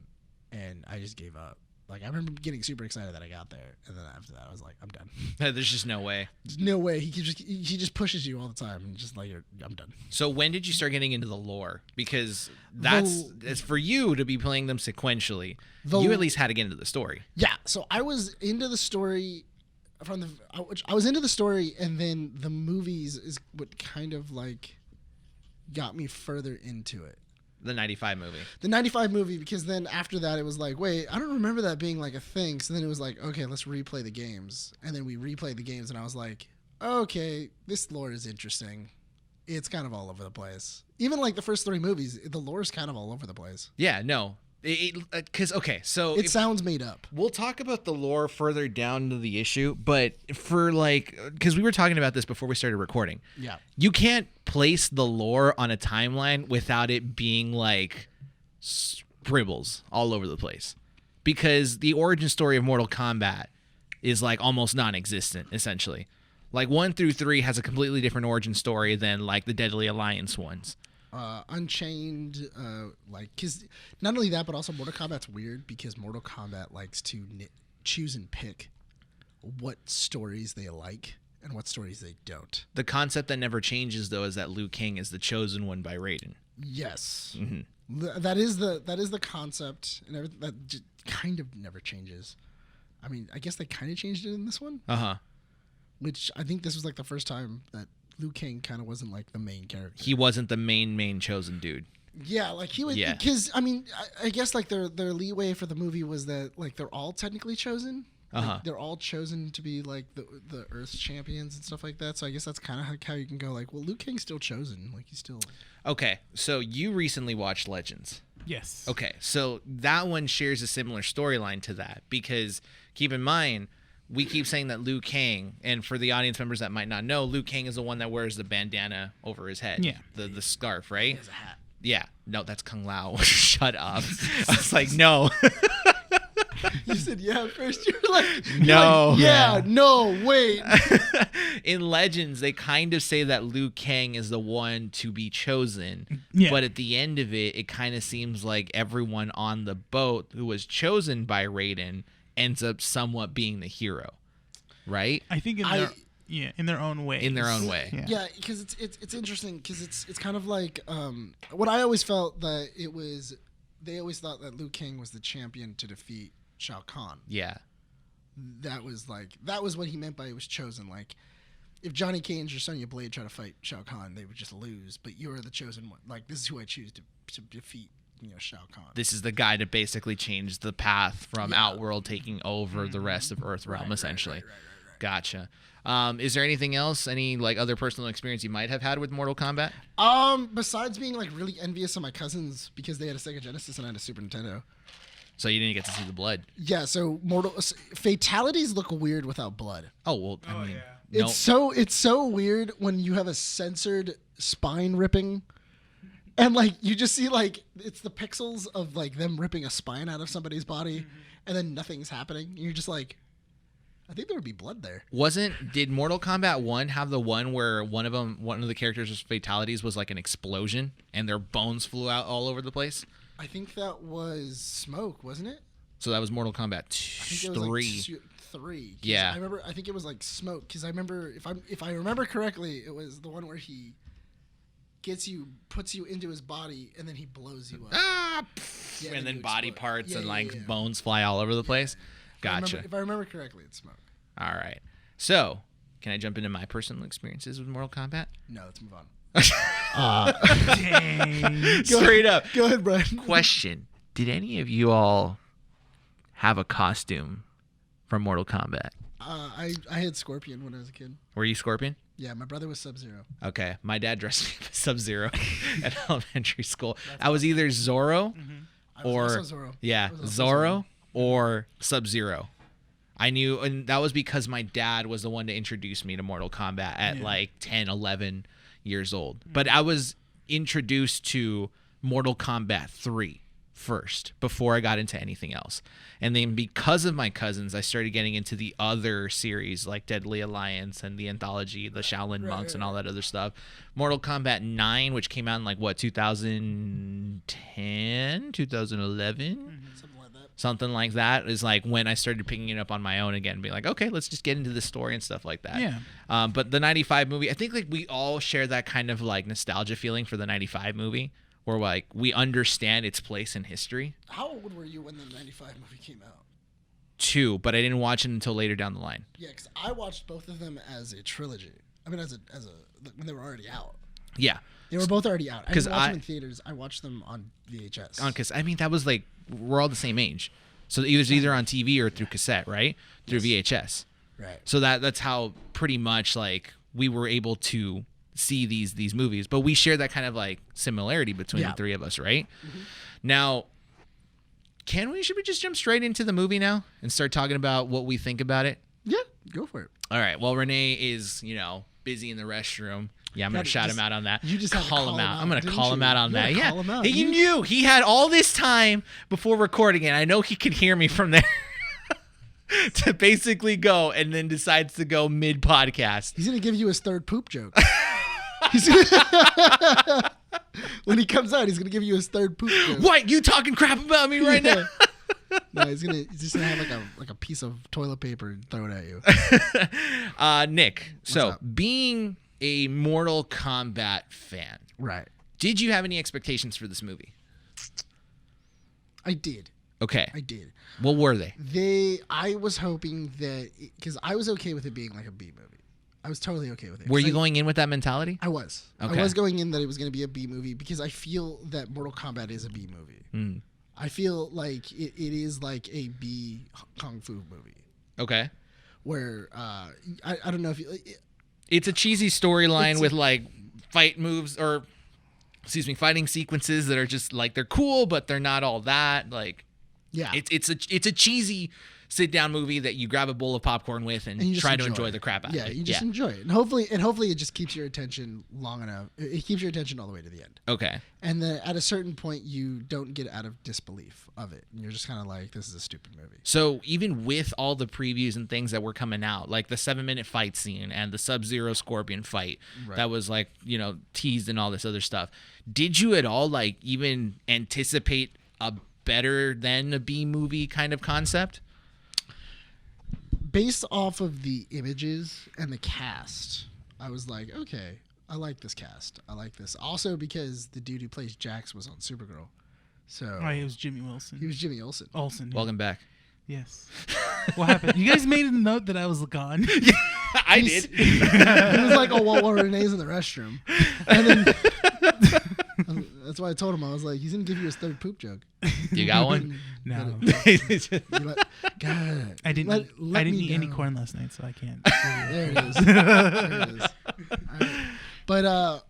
and I just gave up. Like I remember getting super excited that I got there, and then after that I was like, I'm done. There's just no way. There's no way. He just pushes you all the time, and just like I'm done. So when did you start getting into the lore? Because it's for you to be playing them sequentially. You at least had to get into the story. Yeah, so I was into the story I was into the story, and then the movies is what kind of like got me further into it. The 95 movie. The 95 movie, because then after that it was like, wait, I don't remember that being like a thing. So then it was like, okay, let's replay the games. And then we replayed the games, and I was like, okay, this lore is interesting. It's kind of all over the place. Even like the first 3 movies, the lore is kind of all over the place. Yeah, no. Because, okay, so... It sounds made up. We'll talk about the lore further down to the issue, but for like... Because we were talking about this before we started recording. Yeah. You can't place the lore on a timeline without it being like scribbles all over the place. Because the origin story of Mortal Kombat is like almost non-existent, essentially. Like 1 through 3 has a completely different origin story than like the Deadly Alliance ones. Unchained, because not only that, but also Mortal Kombat's weird because Mortal Kombat likes to choose and pick what stories they like and what stories they don't. The concept that never changes, though, is that Liu Kang is the chosen one by Raiden. Yes, Mm-hmm. that is the concept, and everything that just kind of never changes. I mean, I guess they kind of changed it in this one, which I think this was like the first time that Liu Kang kind of wasn't like the main character. He wasn't the main chosen dude. Yeah, like he was, because I mean, I guess like their leeway for the movie was that like they're all technically chosen. Like, they're all chosen to be like the Earth's champions and stuff like that. So I guess that's kind of how you can go like, well, Liu Kang's still chosen. Like he's still. Okay, so you recently watched Legends. Yes. Okay, so that one shares a similar storyline to that because keep in mind, we keep saying that Liu Kang, and for the audience members that might not know, Liu Kang is the one that wears the bandana over his head. Yeah. The scarf, right? He has a hat. Yeah. No, that's Kung Lao. Shut up. I was like, no. You said yeah at first. You're like, No. yeah, no, wait. In Legends, they kind of say that Liu Kang is the one to be chosen. Yeah. But at the end of it, it kind of seems like everyone on the boat who was chosen by Raiden ends up somewhat being the hero. Right? I think in their own way. In their own way. Yeah, because it's interesting because it's kind of like what I always felt that it was. They always thought that Liu Kang was the champion to defeat Shao Kahn. Yeah. That was what he meant by he was chosen. Like, if Johnny Cage or Sonya Blade try to fight Shao Kahn, they would just lose. But you're the chosen one. Like, this is who I choose to defeat, Shao Kahn. This is the guy to basically change the path from Outworld taking over the rest of Earthrealm, essentially. Right. Gotcha. Is there anything else? Any like other personal experience you might have had with Mortal Kombat? Besides being like really envious of my cousins because they had a Sega Genesis and I had a Super Nintendo. So you didn't get to see the blood. Yeah, so fatalities look weird without blood. Oh well, I mean, It's so weird when you have a censored spine ripping And like you just see like it's the pixels of like them ripping a spine out of somebody's body, and then nothing's happening. And you're just like, I think there would be blood there. Did Mortal Kombat 1 have the one where one of the characters' fatalities was like an explosion and their bones flew out all over the place? I think that was Smoke, wasn't it? So that was Mortal Kombat I think it was 3. like 3. Yeah. I remember. I think it was like Smoke because I remember if I remember correctly, it was the one where he puts you into his body, and then he blows you up. Yeah, and then you body explode. parts Yeah, and yeah, like yeah. bones fly all over the place. Gotcha. If I remember correctly, it's Smoke. All right. So, can I jump into my personal experiences with Mortal Kombat? No, let's move on. Dang. Straight up. Go ahead, Brian. Question: did any of you all have a costume from Mortal Kombat? I had Scorpion when I was a kid. Were you Scorpion? Yeah, my brother was Sub-Zero. Okay, my dad dressed me as Sub-Zero at elementary school. I was either Zorro I was or also Zorro. yeah, I was also Zorro or Sub-Zero. I knew, and that was because my dad was the one to introduce me to Mortal Kombat at like 10, 11 years old. But I was introduced to Mortal Kombat 3 first before I got into anything else. And then because of my cousins, I started getting into the other series like Deadly Alliance and the anthology, the Shaolin Monks and all that other stuff. Mortal Kombat 9, which came out in like what, 2010, 2011? Something like that is like when I started picking it up on my own again, being like, okay, let's just get into the story and stuff like that. Yeah. But the 95 movie, I think like we all share that kind of like nostalgia feeling for the 95 movie where like we understand its place in history. How old were you when the 95 movie came out? 2, but I didn't watch it until later down the line. Yeah, because I watched both of them as a trilogy. I mean, when they were already out. Yeah. They were both already out. I 'Cause didn't watch them in theaters. I watched them on VHS. Because I mean, that was like, we're all the same age. So it was either on TV or through cassette, right? Through VHS. Right. So that's how pretty much like we were able to see these movies. But we share that kind of like similarity between the three of us, right? Mm-hmm. Now, should we just jump straight into the movie now and start talking about what we think about it? Yeah, go for it. All right. Well, Rene is, busy in the restroom. Yeah, I'm going to shout him out on that. You just had to call him out. I'm going to call him out on that. Yeah. Call him out. He knew. He had all this time before recording it. I know he could hear me from there to basically go, and then decides to go mid-podcast. He's going to give you his third poop joke. When he comes out, he's going to give you his third poop joke. What? You talking crap about me right now? No, he's just gonna have like a piece of toilet paper and throw it at you. Nick, so up? Being a Mortal Kombat fan, Right. did you have any expectations for this movie? I did. Okay. I did. What were they? I was hoping that, because I was okay with it being like a B movie. I was totally okay with it. Were you going in with that mentality? I was. Okay. I was going in that it was going to be a B movie because I feel that Mortal Kombat is a B movie. Mm. I feel like it is like a B kung fu movie. Okay. Where I don't know if you... It's a cheesy storyline with like fighting sequences that are just like they're cool, but they're not all that. Like, yeah, it's a cheesy sit down movie that you grab a bowl of popcorn with and you try to enjoy the crap out of it. Yeah, you just enjoy it, and hopefully it just keeps your attention long enough. It keeps your attention all the way to the end. Okay. And then at a certain point, you don't get out of disbelief of it, and you're just kind of like, this is a stupid movie. So even with all the previews and things that were coming out, like the 7-minute fight scene and the Sub-Zero Scorpion fight that was like, teased and all this other stuff, did you at all like even anticipate a better than a B movie kind of concept? Based off of the images and the cast, I was like, okay, I like this cast. I like this. Also because the dude who plays Jax was on Supergirl. So It was Jimmy Wilson. He was Jimmy Olsen. Olsen. Yeah. Welcome back. Yes. What happened? You guys made a note that I was gone. I did. He was like, oh, well, Renee's in the restroom. And then that's why I told him, I was like, he's going to give you his third poop joke. You got one? No. God. I didn't let me eat any down. corn last night, so I can't. There it is. There it is. All right. But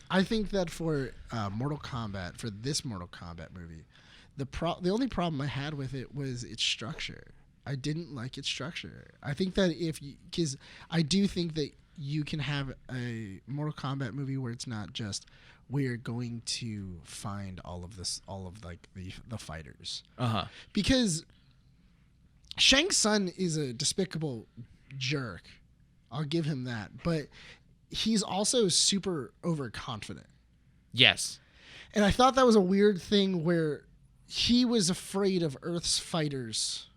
I think that for Mortal Kombat, for this Mortal Kombat movie, the only problem I had with it was its structure. I didn't like its structure. I think that because I do think that you can have a Mortal Kombat movie where it's not just we're going to find all of like the fighters. Because Shang Tsung is a despicable jerk. I'll give him that. But he's also super overconfident. Yes. And I thought that was a weird thing where he was afraid of Earth's fighters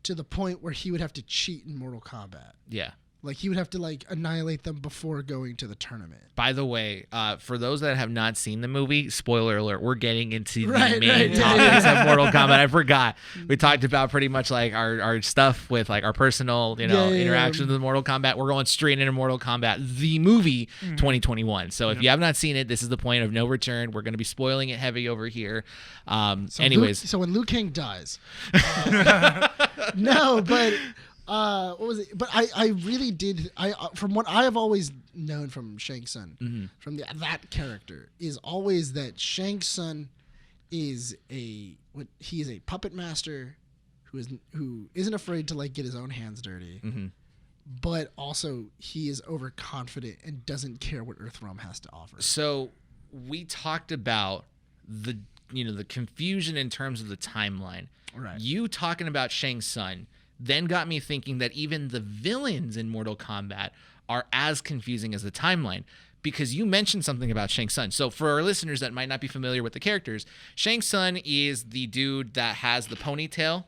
to the point where he would have to cheat in Mortal Kombat. Yeah. Like, he would have to, like, annihilate them before going to the tournament. By the way, for those that have not seen the movie, spoiler alert, we're getting into the Right, main right, topics of Mortal Kombat. I forgot. We talked about pretty much, like, our stuff with, like, our personal, interactions with Mortal Kombat. We're going straight into Mortal Kombat, the movie 2021. So if you have not seen it, this is the point of no return. We're going to be spoiling it heavy over here. So when Liu Kang dies. No, but... what was it? But I really did. From what I have always known from Shang Tsung, from that character, is always that Shang Tsung is he is a puppet master who isn't afraid to like get his own hands dirty, but also he is overconfident and doesn't care what Earthrealm has to offer. So we talked about the confusion in terms of the timeline. Right. You talking about Shang Tsung then got me thinking that even the villains in Mortal Kombat are as confusing as the timeline, because you mentioned something about Shang Tsung. So for our listeners that might not be familiar with the characters, Shang Tsung is the dude that has the ponytail,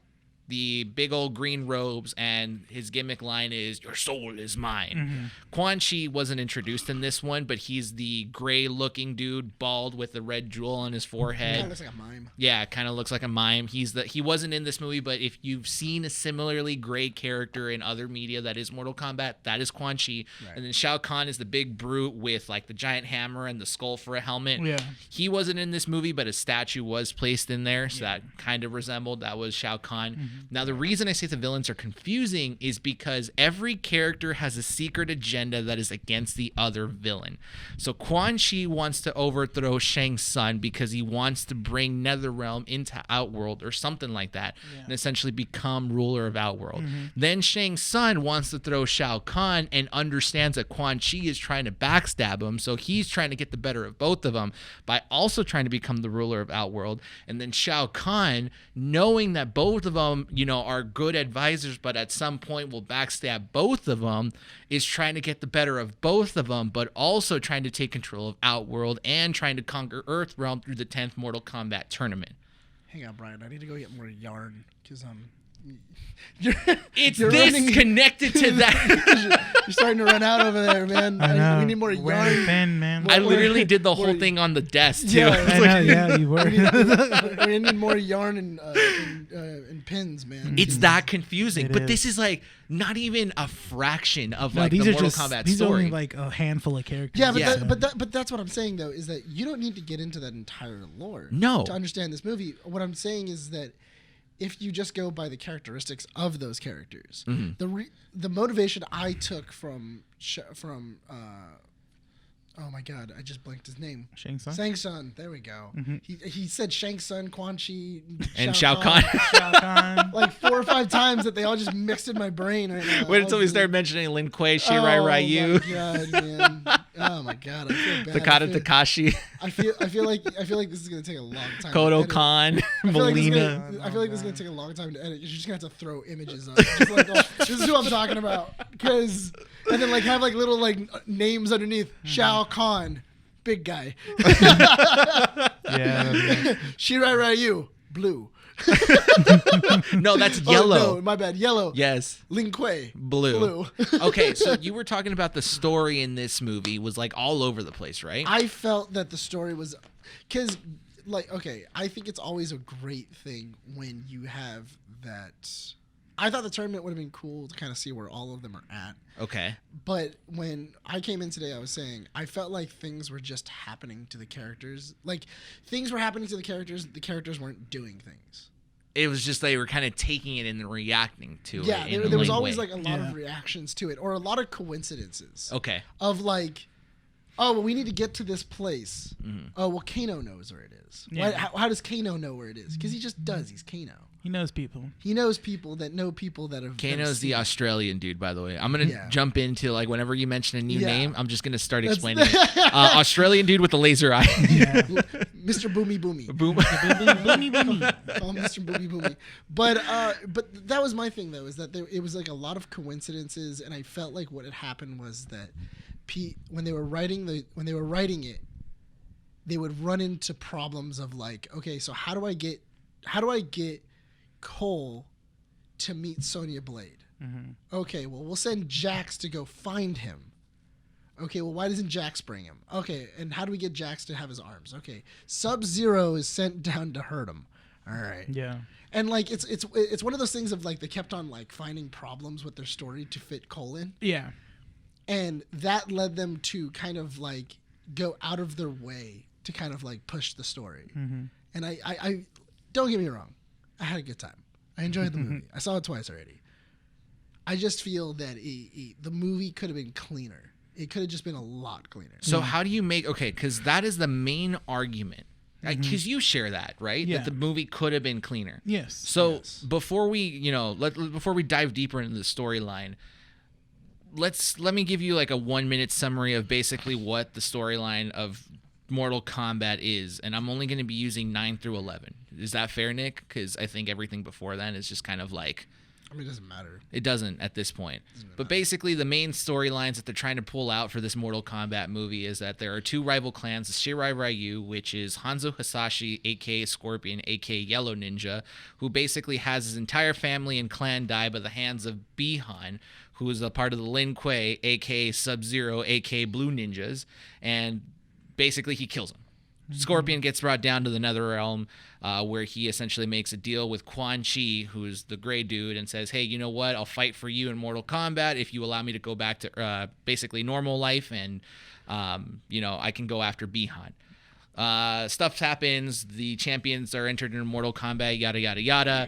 the big old green robes, and his gimmick line is, "Your soul is mine." Quan Chi wasn't introduced in this one, but he's the gray-looking dude, bald with the red jewel on his forehead. Kind of looks like a mime. Yeah, kind of looks like a mime. He wasn't in this movie, but if you've seen a similarly gray character in other media that is Mortal Kombat, that is Quan Chi. Right. And then Shao Kahn is the big brute with like the giant hammer and the skull for a helmet. Yeah. He wasn't in this movie, but a statue was placed in there, so that kind of resembled. That was Shao Kahn. Now, the reason I say the villains are confusing is because every character has a secret agenda that is against the other villain. So Quan Chi wants to overthrow Shang Tsung because he wants to bring Netherrealm into Outworld or something like that, and essentially become ruler of Outworld. Then Shang Tsung wants to throw Shao Kahn and understands that Quan Chi is trying to backstab him, so he's trying to get the better of both of them by also trying to become the ruler of Outworld. And then Shao Kahn, knowing that both of them, are good advisors, but at some point will backstab both of them, is trying to get the better of both of them, but also trying to take control of Outworld and trying to conquer Earthrealm through the 10th Mortal Kombat tournament. Hang on, Brian. I need to go get more yarn because it's connected to that. You're starting to run out over there, man. I know. We need more yarn. Pen, man. I literally did the whole thing on the desk too. Yeah, I know, yeah, you were. We need more yarn and pins, man. It's that confusing, It but is. this is like not even a fraction of No, like these the are Mortal just Kombat these are story. only like a handful of characters. Yeah, but Yeah. but that's what I'm saying though, is that you don't need to get into that entire lore No. to understand this movie. What I'm saying is that if you just go by the characteristics of those characters, the motivation I took from oh my god, I just blanked his name. Shang Tsung. Shang Tsung. There we go. He said Shang Tsung, Quan Chi, And Shao Kahn. Shao Kahn. like 4 or 5 times that they all just mixed in my brain right now. Wait until we start mentioning Lin Kuei, Shirai Ryu, Oh my god, man. Oh my god, I feel bad. Takada Takashi, I feel like this is gonna take a long time. Kodo to edit. Khan, I feel like this is Melina. gonna- I feel like this is gonna take a long time to edit. You're just gonna have to throw images on. Just like, oh, this is who I'm talking about. And then like have like little like names underneath. Shao Kahn, big guy. Yeah. Shirai Ryu, blue. No, that's Oh, yellow. no, my bad. Yellow. Yes. Lin Kuei. Blue. Okay, so you were talking about the story in this movie was like all over the place, right? I felt that the story was, because, like, okay, I think it's always a great thing when you have that. I thought the tournament would have been cool to kind of see where all of them are at. Okay. But when I came in today, I was saying I felt like things were just happening to the characters. Like, things were happening to the characters weren't doing things. It was just they were kind of taking it and reacting to Yeah, it. there was always way. like a lot of reactions to it, or a lot of coincidences. Okay. Of like, oh, well, we need to get to this place. Oh, well, Kano knows where it is. Yeah. How does Kano know where it is? Because he just does. He's Kano. He knows people. He knows people that know people that have. Kano's the Australian dude, by the way. I'm gonna jump into like whenever you mention a new name, I'm just gonna start explaining it. Australian dude with the laser eye. Yeah. Mr. Boomy Boomy. Boomy, boomy. Oh, Mr. Boomy Boomy. But that was my thing though, is that it was like a lot of coincidences, and I felt like what had happened was that when they were writing it, they would run into problems of like, okay, so how do I get Cole to meet Sonya Blade? Mm-hmm. Okay, well, we'll send Jax to go find him. Okay, well, why doesn't Jax bring him? Okay, and how do we get Jax to have his arms? Okay, Sub-Zero is sent down to hurt him. All right. Yeah. And like it's one of those things of like they kept on like finding problems with their story to fit Cole in. Yeah. And that led them to kind of like go out of their way to kind of like push the story. Mm-hmm. And I don't get me wrong, I had a good time. I enjoyed the movie. I saw it twice already. I just feel that the movie could have been cleaner. It could have just been a lot cleaner. So how do you make because that is the main argument. Because you share that, right? Yeah. That the movie could have been cleaner. Yes. So before we, before we dive deeper into the storyline, let me give you like a 1-minute summary of basically what the storyline of Mortal Kombat is, and I'm only going to be using 9 through 11. Is that fair, Nick? Because I think everything before then is just kind of like... I mean, it doesn't matter. It doesn't at this point. But basically, the main storylines that they're trying to pull out for this Mortal Kombat movie is that there are two rival clans, the Shirai Ryu, which is Hanzo Hasashi, a.k.a. Scorpion, a.k.a. Yellow Ninja, who basically has his entire family and clan die by the hands of Bihan, who is a part of the Lin Kuei, a.k.a. Sub-Zero, a.k.a. Blue Ninjas, and basically he kills him. Scorpion gets brought down to the Netherrealm, where he essentially makes a deal with Quan Chi, who's the gray dude, and says, hey, you know what? I'll fight for you in Mortal Kombat if you allow me to go back to basically normal life, and, I can go after Bihan. Stuff happens. The champions are entered into Mortal Kombat, yada, yada, yada.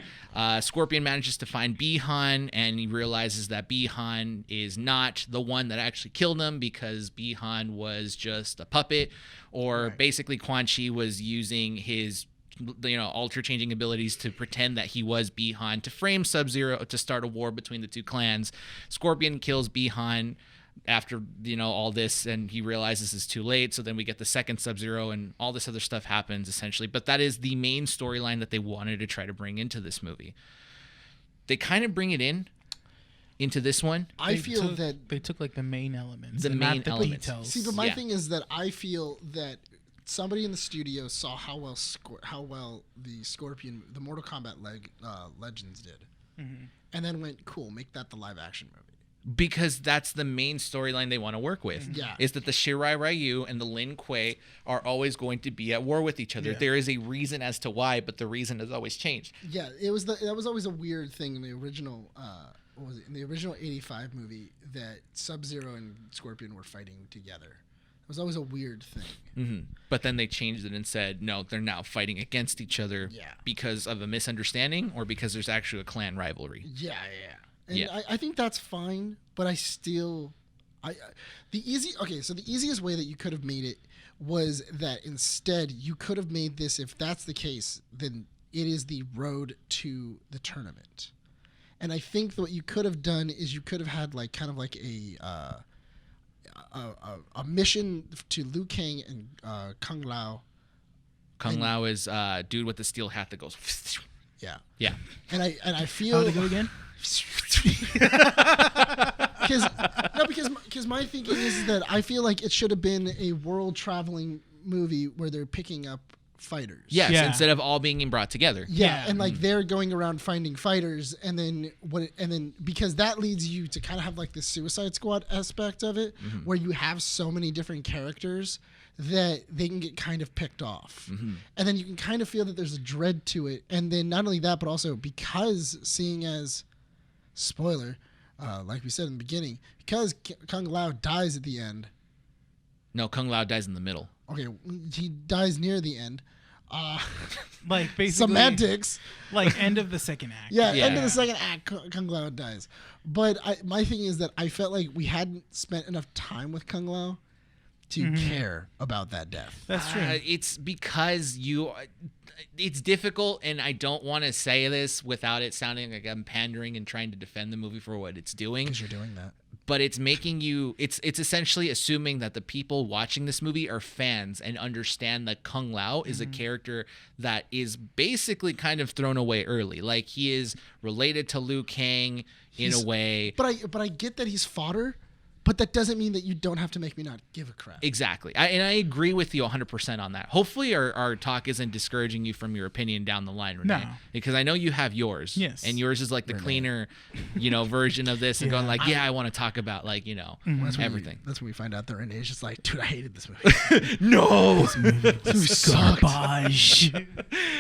Scorpion manages to find Bihan, and he realizes that Bihan is not the one that actually killed him because Bihan was just a puppet, or basically Quan Chi was using his ultra changing abilities to pretend that he was Bihan to frame Sub-Zero to start a war between the two clans. Scorpion kills Bihan after all this, and he realizes it's too late, so then we get the second Sub-Zero and all this other stuff happens essentially. But that is the main storyline that they wanted to try to bring into this movie. They kind of bring it into this one. I feel that they took like the main elements, not the details. See, but my thing is that I feel that somebody in the studio saw how well the Mortal Kombat Legends did, and then went, cool, make that the live action movie. Because that's the main storyline they want to work with. Yeah. Is that the Shirai Ryu and the Lin Kuei are always going to be at war with each other. Yeah. There is a reason as to why, but the reason has always changed. Yeah, that was always a weird thing in the original in the original 85 movie, that Sub-Zero and Scorpion were fighting together. It was always a weird thing. Mm-hmm. But then they changed it and said, no, they're now fighting against each other because of a misunderstanding or because there's actually a clan rivalry. Yeah. And I think that's fine, but I still, the easiest way that you could have made it was that instead you could have made this, if that's the case, then it is the road to the tournament. And I think that what you could have done is you could have had like kind of like a mission to Liu Kang and Kung Lao. Kung Lao is dude with the steel hat that goes. Yeah. And I feel. How did it go again? Because my thinking is that I feel like it should have been a world traveling movie where they're picking up fighters. Yes, instead of all being brought together. Yeah, and like they're going around finding fighters, and then because that leads you to kind of have like this Suicide Squad aspect of it, where you have so many different characters that they can get kind of picked off. And then you can kind of feel that there's a dread to it. And then not only that, but also because seeing as, spoiler, like we said in the beginning, because Kung Lao dies at the end. No, Kung Lao dies in the middle. Okay, he dies near the end. Like basically semantics. Like end of the second act. Yeah, end of the second act, Kung Lao dies. But my thing is that I felt like we hadn't spent enough time with Kung Lao to care about that death. That's true. It's because it's difficult, and I don't want to say this without it sounding like I'm pandering and trying to defend the movie for what it's doing. Because you're doing that. But it's making you, it's essentially assuming that the people watching this movie are fans and understand that Kung Lao is a character that is basically kind of thrown away early. Like, he is related to Liu Kang in a way. But I get that he's fodder, but that doesn't mean that you don't have to make me not give a crap. Exactly. I agree with you 100% on that. Hopefully our talk isn't discouraging you from your opinion down the line, Rene. No. Because I know you have yours. Yes. And yours is like the cleaner, version of this and going like, I want to talk about like, everything. That's when we find out that Rene's just like, dude, I hated this movie. No. This movie sucked. Garbage.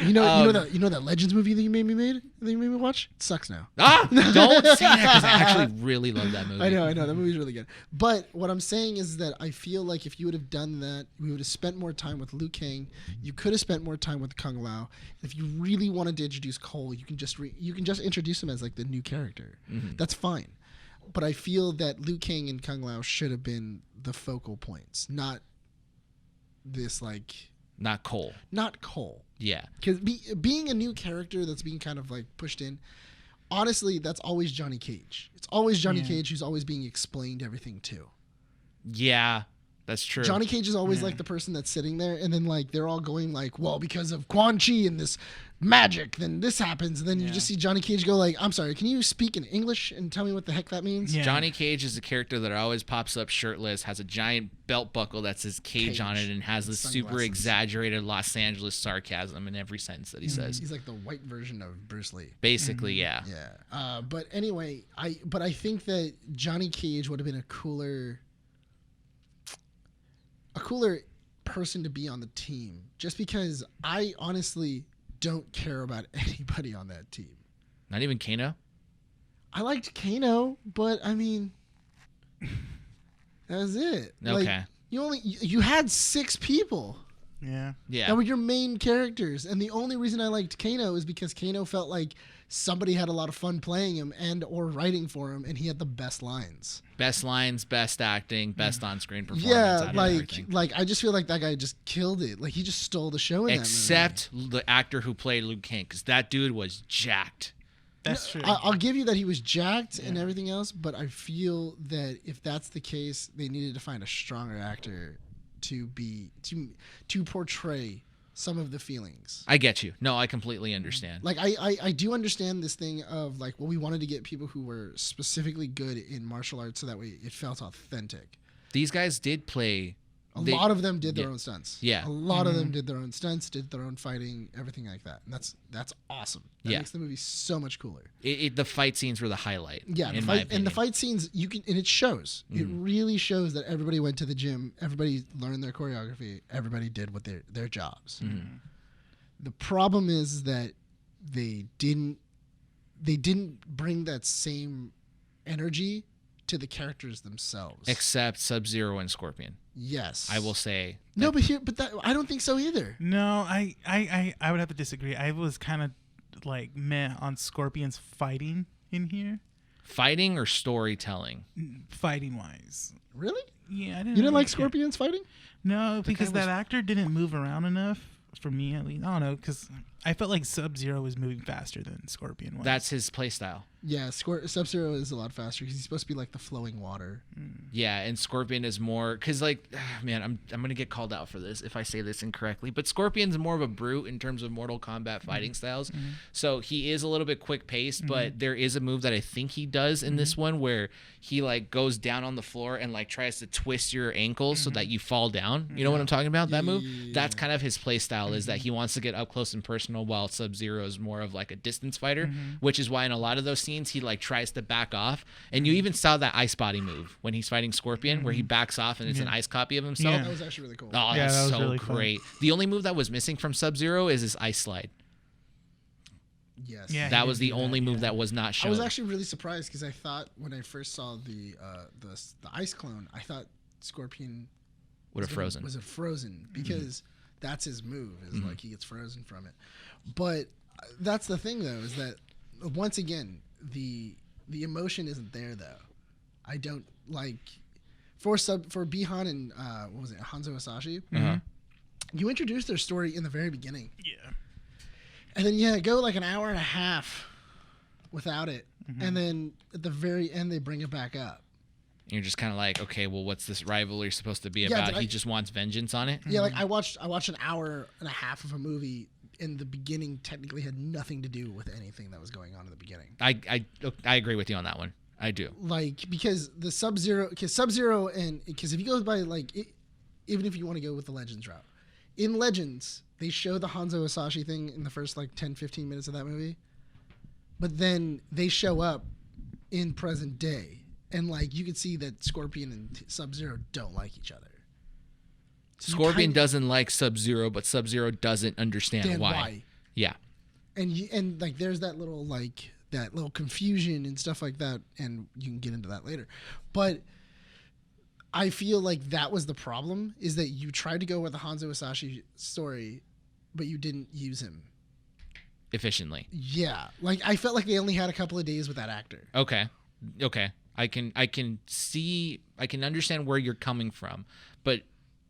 You know that Legends movie that you made me watch? It sucks now. Don't say that, because I actually really love that movie. I know. That movie's really good. But what I'm saying is that I feel like if you would have done that, we would have spent more time with Liu Kang. You could have spent more time with Kung Lao. If you really wanted to introduce Cole, you can just introduce him as like the new character. That's fine. But I feel that Liu Kang and Kung Lao should have been the focal points, not this like. Not Cole. Not Cole. Yeah. Because being a new character that's being kind of like pushed in. Honestly, that's always Johnny Cage. It's always Johnny Cage who's always being explained everything to. Yeah, that's true. Johnny Cage is always like the person that's sitting there, and then like they're all going like, well, because of Quan Chi and this magic, then this happens. And then you just see Johnny Cage go like, I'm sorry, can you speak in English and tell me what the heck that means? Yeah. Johnny Cage is a character that always pops up shirtless, has a giant belt buckle that says Cage on it, and has this super exaggerated Los Angeles sarcasm in every sentence that he says. He's like the white version of Bruce Lee. Basically, yeah. Yeah. But anyway, I think that Johnny Cage would have been a cooler person to be on the team, just because I honestly don't care about anybody on that team. Not even Kano? I liked Kano, but I mean, that was it. Okay. Like, you had 6 people. Yeah. That were your main characters, and the only reason I liked Kano is because Kano felt like somebody had a lot of fun playing him and or writing for him, and he had the best lines. Best lines, best acting, best on-screen performance. Yeah, like I just feel like that guy just killed it. Like he just stole the show in Except the actor who played Liu Kang, because that dude was jacked. That's true. I'll give you that he was jacked and everything else, but I feel that if that's the case, they needed to find a stronger actor to portray some of the feelings. I get you. No, I completely understand. Like I do understand this thing of like, well, we wanted to get people who were specifically good in martial arts so that way it felt authentic. These guys did play. A lot of them did their own stunts. Yeah. A lot of them did their own stunts, did their own fighting, everything like that. And that's awesome. That makes the movie so much cooler. The fight scenes were the highlight. Yeah, the fight scenes it shows. It really shows that everybody went to the gym, everybody learned their choreography, everybody did what their jobs. The problem is that they didn't bring that same energy to the characters themselves. Except Sub-Zero and Scorpion. Yes. I will say. No, but I don't think so either. No, I would have to disagree. I was kind of like meh on Scorpion's fighting in here. Fighting or storytelling? Fighting wise. Really? Yeah, You didn't like Scorpion's fighting? No, because that actor didn't move around enough for me at least. I don't know, because I felt like Sub-Zero was moving faster than Scorpion was. That's his play style. Yeah, Sub-Zero is a lot faster because he's supposed to be like the flowing water. Yeah, and Scorpion is more because man, I'm gonna get called out for this if I say this incorrectly, but Scorpion's more of a brute in terms of Mortal Kombat fighting styles. So he is a little bit quick paced, but there is a move that I think he does in this one where he like goes down on the floor and like tries to twist your ankles so that you fall down. You know what I'm talking about? That move? That's kind of his play style, is that he wants to get up close and personal, while Sub-Zero is more of like a distance fighter, which is why in a lot of those scenes he like tries to back off. And you even saw that ice body move when he's fighting Scorpion where he backs off and it's an ice copy of himself. That was actually really cool. Oh, Yeah, that's that was so really great. fun. The only move that was missing from Sub-Zero is his ice slide. Yes. Yeah. That he was did the do only that, move yeah. that was not shown. I was actually really surprised because I thought when I first saw the ice clone, I thought Scorpion would have frozen. Was it frozen? Because that's his move, is like he gets frozen from it. But that's the thing though, is that once again, the emotion isn't there though. I don't like for Bihan and what was it, Hanzo Hasashi. Uh-huh. You introduce their story in the very beginning. Yeah. And then go like an hour and a half without it, and then at the very end they bring it back up. You're just kind of like, okay, well, what's this rivalry supposed to be Yeah, about? He just wants vengeance on it. Yeah, like I watched an hour and a half of a movie, and the beginning technically had nothing to do with anything that was going on in the beginning. I agree with you on that one. I do. Like, because the Sub-Zero, and because if you go by even if you want to go with the Legends route, in Legends they show the Hanzo Hasashi thing in the first like 10-15 minutes of that movie, but then they show up in present day, and like you can see that Scorpion and Sub-Zero don't like each other. So Scorpion doesn't like Sub-Zero, but Sub-Zero doesn't understand why. Yeah. And like there's that little confusion and stuff like that, and you can get into that later. But I feel like that was the problem, is that you tried to go with the Hanzo Hasashi story, but you didn't use him Efficiently. Yeah. Like I felt like they only had a couple of days with that actor. Okay. I can understand where you're coming from, but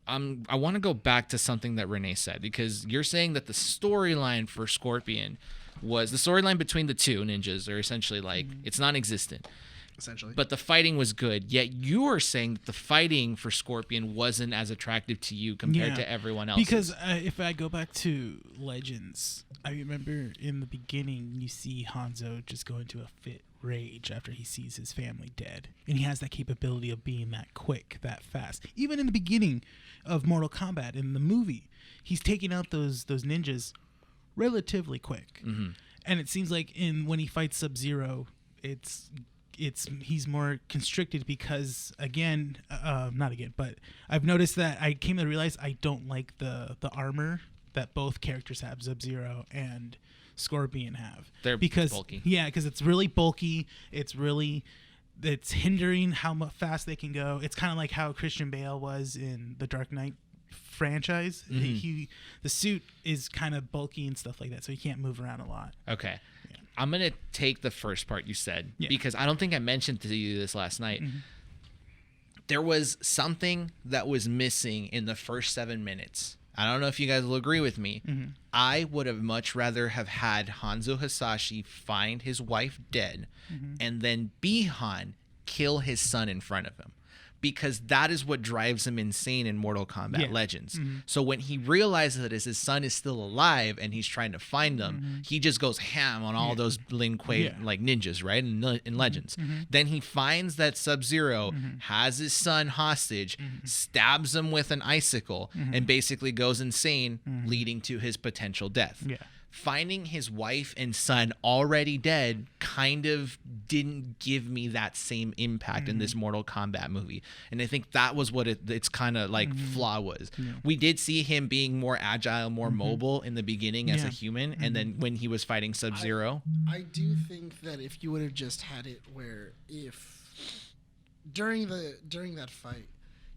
I want to go back to something that Rene said, because you're saying that the storyline for Scorpion was the storyline between the two ninjas are essentially like it's non-existent. Essentially. But the fighting was good. Yet you are saying that the fighting for Scorpion wasn't as attractive to you compared to everyone else. Because if I go back to Legends, I remember in the beginning you see Hanzo just go into a fit rage after he sees his family dead, and he has that capability of being that quick, that fast. Even in the beginning of Mortal Kombat in the movie, he's taking out those ninjas relatively quick. And it seems like when he fights Sub-Zero, he's more constricted because but I've noticed that I came to realize I don't like the armor that both characters have, Sub-Zero and Scorpion have. They're bulky. Yeah, because it's really bulky. It's hindering how fast they can go. It's kind of like how Christian Bale was in the Dark Knight franchise. The suit is kind of bulky and stuff like that, so he can't move around a lot. Okay. Yeah. I'm going to take the first part you said, because I don't think I mentioned to you this last night. There was something that was missing in the first 7 minutes. I don't know if you guys will agree with me. I would have much rather have had Hanzo Hasashi find his wife dead and then Bihan kill his son in front of him, because that is what drives him insane in Mortal Kombat Legends. So when he realizes that his son is still alive and he's trying to find them, he just goes ham on all those Lin Kuei like ninjas, right? In Legends. Then he finds that Sub-Zero has his son hostage, stabs him with an icicle, and basically goes insane, leading to his potential death. Finding his wife and son already dead kind of didn't give me that same impact in this Mortal Kombat movie. And I think that was what its kind of like flaw was. We did see him being more agile, more mobile in the beginning as a human. And then when he was fighting Sub-Zero. I do think that if you would have just had it where if during that fight,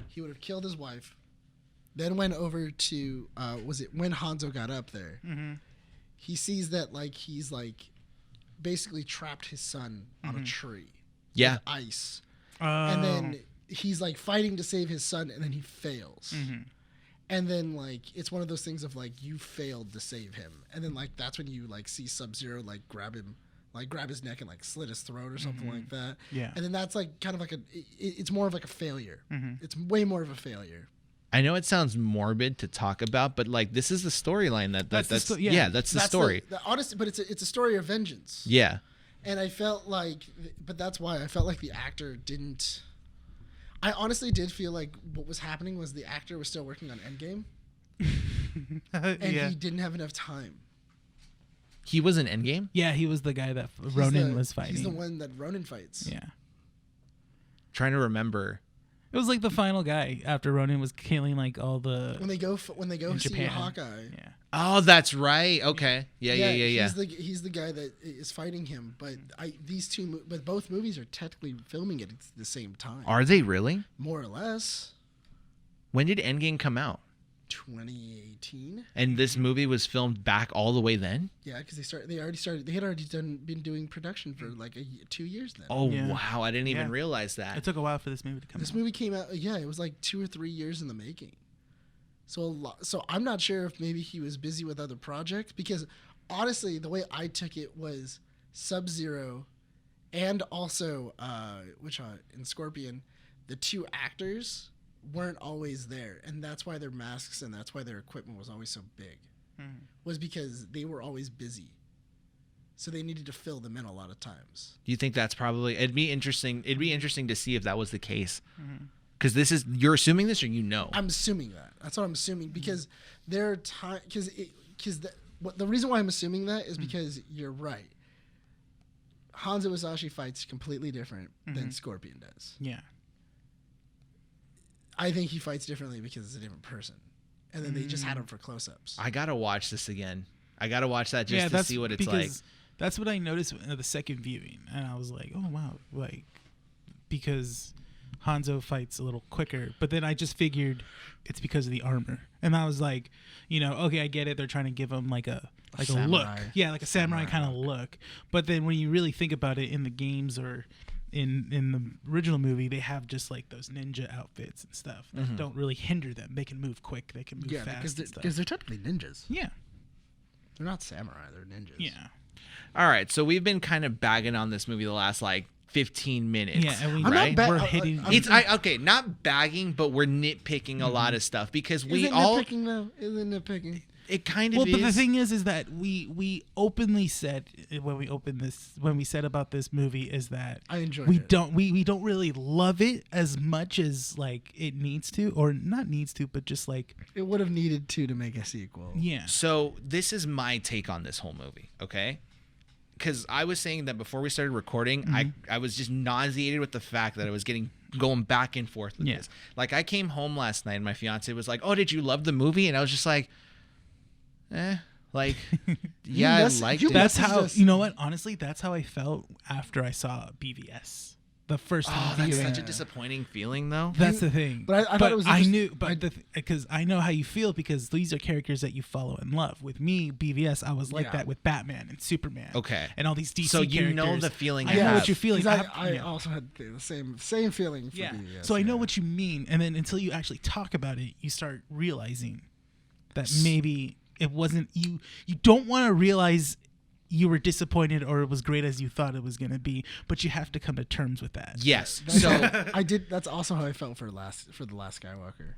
he would have killed his wife, then went over to, was it when Hanzo got up there? He sees that like he's like basically trapped his son on a tree. With ice. And then he's like fighting to save his son, and then he fails. And then like it's one of those things of like you failed to save him, and then like that's when you like see Sub-Zero like grab his neck and like slit his throat or something like that. And then that's like kind of like it's more of like a failure. It's way more of a failure. I know it sounds morbid to talk about, but like this is the storyline that's the story. Honestly, but it's a story of vengeance. Yeah. And I felt like, but that's why I felt like the actor didn't. I honestly did feel like what was happening was the actor was still working on Endgame, and he didn't have enough time. He was in Endgame? Yeah, he was the guy that Ronin was fighting. He's the one that Ronin fights. Yeah. Trying to remember. It was like the final guy after Ronin was killing like all the when they go see Japan. Hawkeye. Yeah. Oh, that's right. Okay. Yeah. He's the guy that is fighting him. But both movies are technically filming it at the same time. Are they really? More or less. When did Endgame come out? 2018. And this movie was filmed back all the way then? Yeah, because they had already been doing production for like 2 years then. Oh, Yeah. wow. I didn't even Yeah. realize that. It took a while for this movie to come This out. movie came out. Yeah, it was like 2 or 3 years in the making. So I'm not sure if maybe he was busy with other projects, because honestly, the way I took it was Sub-Zero, and also in Scorpion, the 2 actors weren't always there, and that's why their masks and that's why their equipment was always so big. Was because they were always busy, so they needed to fill them in a lot of times. Do you think that's probably... It'd be interesting to see if that was the case. Because you're assuming this, or you know? I'm assuming that. That's what I'm assuming, because there are times... Because the reason why I'm assuming that is because you're right. Hanzo Musashi fights completely different than Scorpion does. Yeah. I think he fights differently because it's a different person. And then they just had him for close-ups. I got to watch this again. I got to watch that just to see what it's like. That's what I noticed in the second viewing. And I was like, oh, wow. Like, because Hanzo fights a little quicker. But then I just figured it's because of the armor. And I was like, okay, I get it. They're trying to give him like a look. Yeah, like a samurai kind of look. But then when you really think about it in the games or in the original movie, they have just like those ninja outfits and stuff that don't really hinder them. They can move quick. They can move fast. Because they're technically ninjas. Yeah. They're not samurai. They're ninjas. Yeah. All right, so we've been kind of bagging on this movie the last 15 minutes. Yeah, and we're hitting. okay, not bagging, but we're nitpicking a lot of stuff because nitpicking though? Isn't nitpicking? It kind of is. But the thing is that we openly said when we said about this movie is that I enjoyed it. We don't really love it as much as like it needs to, or not needs to, but just like it would have needed to make a sequel. Yeah. So this is my take on this whole movie, okay? Because I was saying that before we started recording, I was just nauseated with the fact that I was going back and forth with this. Like, I came home last night and my fiance was like, "Oh, did you love the movie?" And I was just like, like, yeah, I liked it. That's how, you know what? Honestly, that's how I felt after I saw BVS. The first time. That's such a disappointing feeling, though. That's the thing. But I thought it was. I knew, because I know how you feel, because these are characters that you follow and love. With me, BVS, I was like that with Batman and Superman. Okay. And all these DC so you characters. know the feeling. I know what you're feeling. I also had the same feeling for BVS. So I know what you mean, and then until you actually talk about it, you start realizing that maybe it wasn't you. You don't want to realize you were disappointed or it was great as you thought it was going to be, but you have to come to terms with that. Yes. I did. That's also how I felt for the last Skywalker.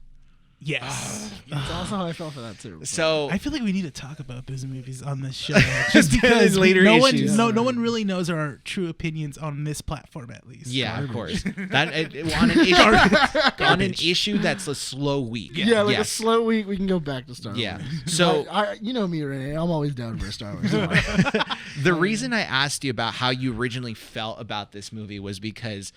Yes. That's also how I felt for that too. So I feel like we need to talk about those movies on this show, just because later no issues. no one really knows our true opinions on this platform, at least. yeah, of course. That on an issue that's a slow week. Yeah, like a slow week, we can go back to Star Wars. Yeah. So you know me, Rene. I'm always down for a Star Wars. the reason I asked you about how you originally felt about this movie was because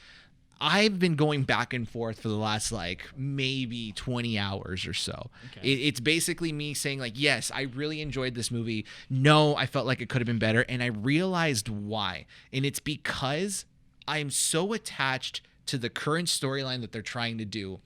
I've been going back and forth for the last maybe 20 hours or so. Okay. It's basically me saying yes, I really enjoyed this movie. No, I felt like it could have been better. And I realized why. And it's because I'm so attached to the current storyline that they're trying to do,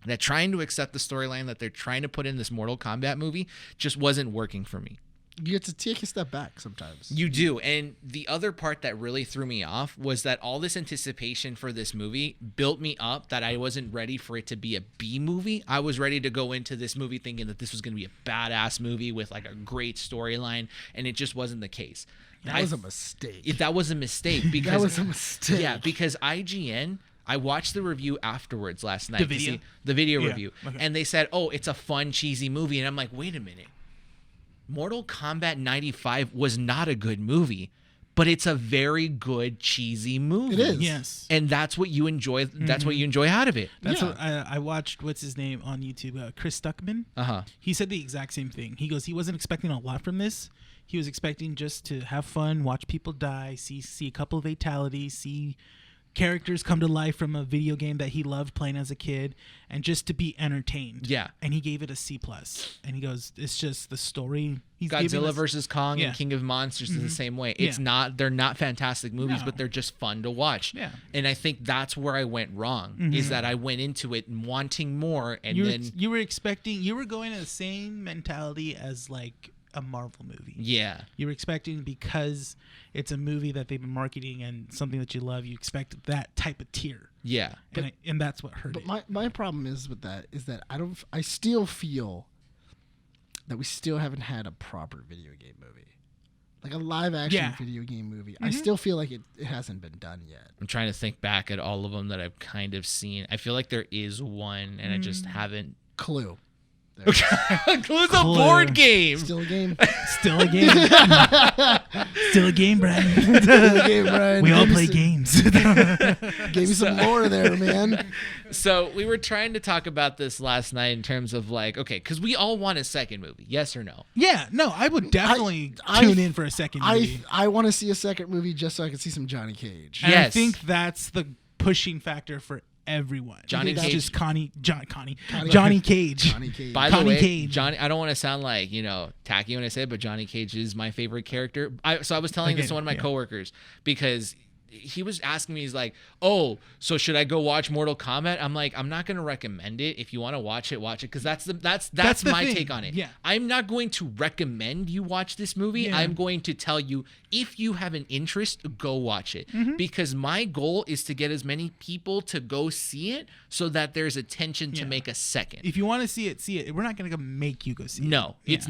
that trying to accept the storyline that they're trying to put in this Mortal Kombat movie just wasn't working for me. You get to take a step back sometimes. You do. And the other part that really threw me off was that all this anticipation for this movie built me up that I wasn't ready for it to be a B movie. I was ready to go into this movie thinking that this was going to be a badass movie with a great storyline, and it just wasn't the case. That was a mistake. That was a mistake. Because, that was a mistake. Yeah, because IGN... I watched the review afterwards last night. The video review. Okay. And they said, oh, it's a fun, cheesy movie. And I'm like, wait a minute. Mortal Kombat 95 was not a good movie, but it's a very good, cheesy movie. It is. Yes. And that's what you enjoy. That's what you enjoy out of it. That's what I watched. What's his name on YouTube? Chris Stuckman. He said the exact same thing. He goes, he wasn't expecting a lot from this. He was expecting just to have fun, watch people die, see a couple of fatalities, see characters come to life from a video game that he loved playing as a kid, and just to be entertained. Yeah. And he gave it a C+. And he goes, it's just the story. He's giving Godzilla us- versus Kong Yeah. and King of Monsters is the same way. Yeah. They're not fantastic movies, No. but they're just fun to watch. Yeah. And I think that's where I went wrong, is that I went into it wanting more, and you were going in the same mentality as like a Marvel movie. yeah. You were expecting, because it's a movie that they've been marketing and something that you love, you expect that type of tier. Yeah. And that's what hurt But it. my problem is that I still feel that we still haven't had a proper video game movie. Like a live action video game movie. I still feel like it hasn't been done yet. I'm trying to think back at all of them that I've kind of seen. I feel like there is one, and I just haven't. Clue. Clue's a board game. Still a game. Still a game. Still a game, Bryan. Still a game, Brian. We all play games. Gave me some lore there, man. So we were trying to talk about this last night in terms of like, okay, because we all want a second movie, yes or no? Yeah, no, I would definitely I- tune in for a second movie. I want to see a second movie just so I can see some Johnny Cage. And I Yes. think that's the pushing factor for everyone. Johnny It's Cage. just Johnny Cage. Johnny Cage. By the Connie way, Cage. Johnny, I don't want to sound like, tacky when I say it, but Johnny Cage is my favorite character. So I was telling this to Again, one of my yeah. coworkers because he was asking me, he's like, oh, so should I go watch Mortal Kombat? I'm like, I'm not going to recommend it. If you want to watch it, because that's the my thing. take on it. Yeah. I'm not going to recommend you watch this movie. Yeah. I'm going to tell you, if you have an interest, go watch it. Because my goal is to get as many people to go see it so that there's attention to Yeah. make a second. If you want to see it. We're not going to make you go see it. No, Yeah. it's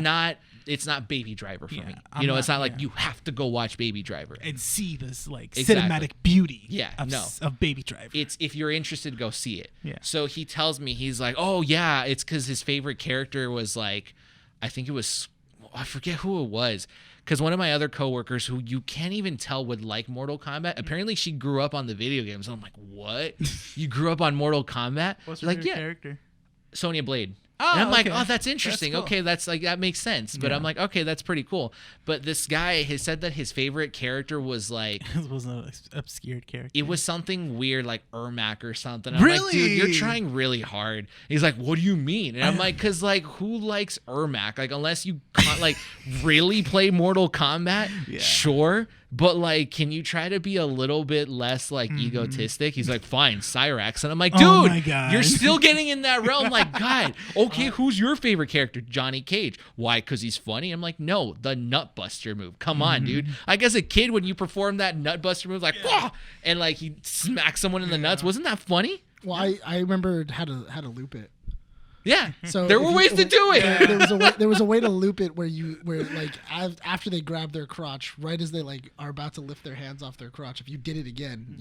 not Baby Driver for Yeah, me. I'm It's not like yeah. you have to go watch Baby Driver. And see this like Exactly. cinematic beauty Yeah, of Baby Driver. It's if you're interested, go see it. Yeah. So he tells me, he's like, oh yeah, it's because his favorite character was like, I forget who it was. Because one of my other coworkers, who you can't even tell would like Mortal Kombat, apparently she grew up on the video games. And I'm like, what? You grew up on Mortal Kombat? What's her like, favorite yeah, character? Sonya Blade. Oh, and I'm like, okay. oh, that's interesting. That's cool. Okay, that's like, that makes sense. But Yeah. I'm like, okay, that's pretty cool. But this guy has said that his favorite character was like, It was an obscured character. it was something weird like Ermac or something. I'm like, dude, you're Really? trying really hard. He's like, what do you mean? And I'm like, because like, who likes Ermac? Like, unless you like really play Mortal Kombat, Yeah. sure. But like, can you try to be a little bit less like egotistic? He's like, fine, Cyrax. And I'm like, dude, Oh my God. you're still getting in that realm. Like, God, okay, who's your favorite character? Johnny Cage. Why? Because he's funny? I'm like, no, the Nutbuster move. Come on, dude. Like, as a kid, when you perform that Nutbuster move, like, "Wah!" and like he smacks someone in the nuts, wasn't that funny? Well, I remembered how to loop it. Yeah. So there if were you- ways to do it. There was a way to loop it where like after they grab their crotch, right as they like are about to lift their hands off their crotch, if you did it again,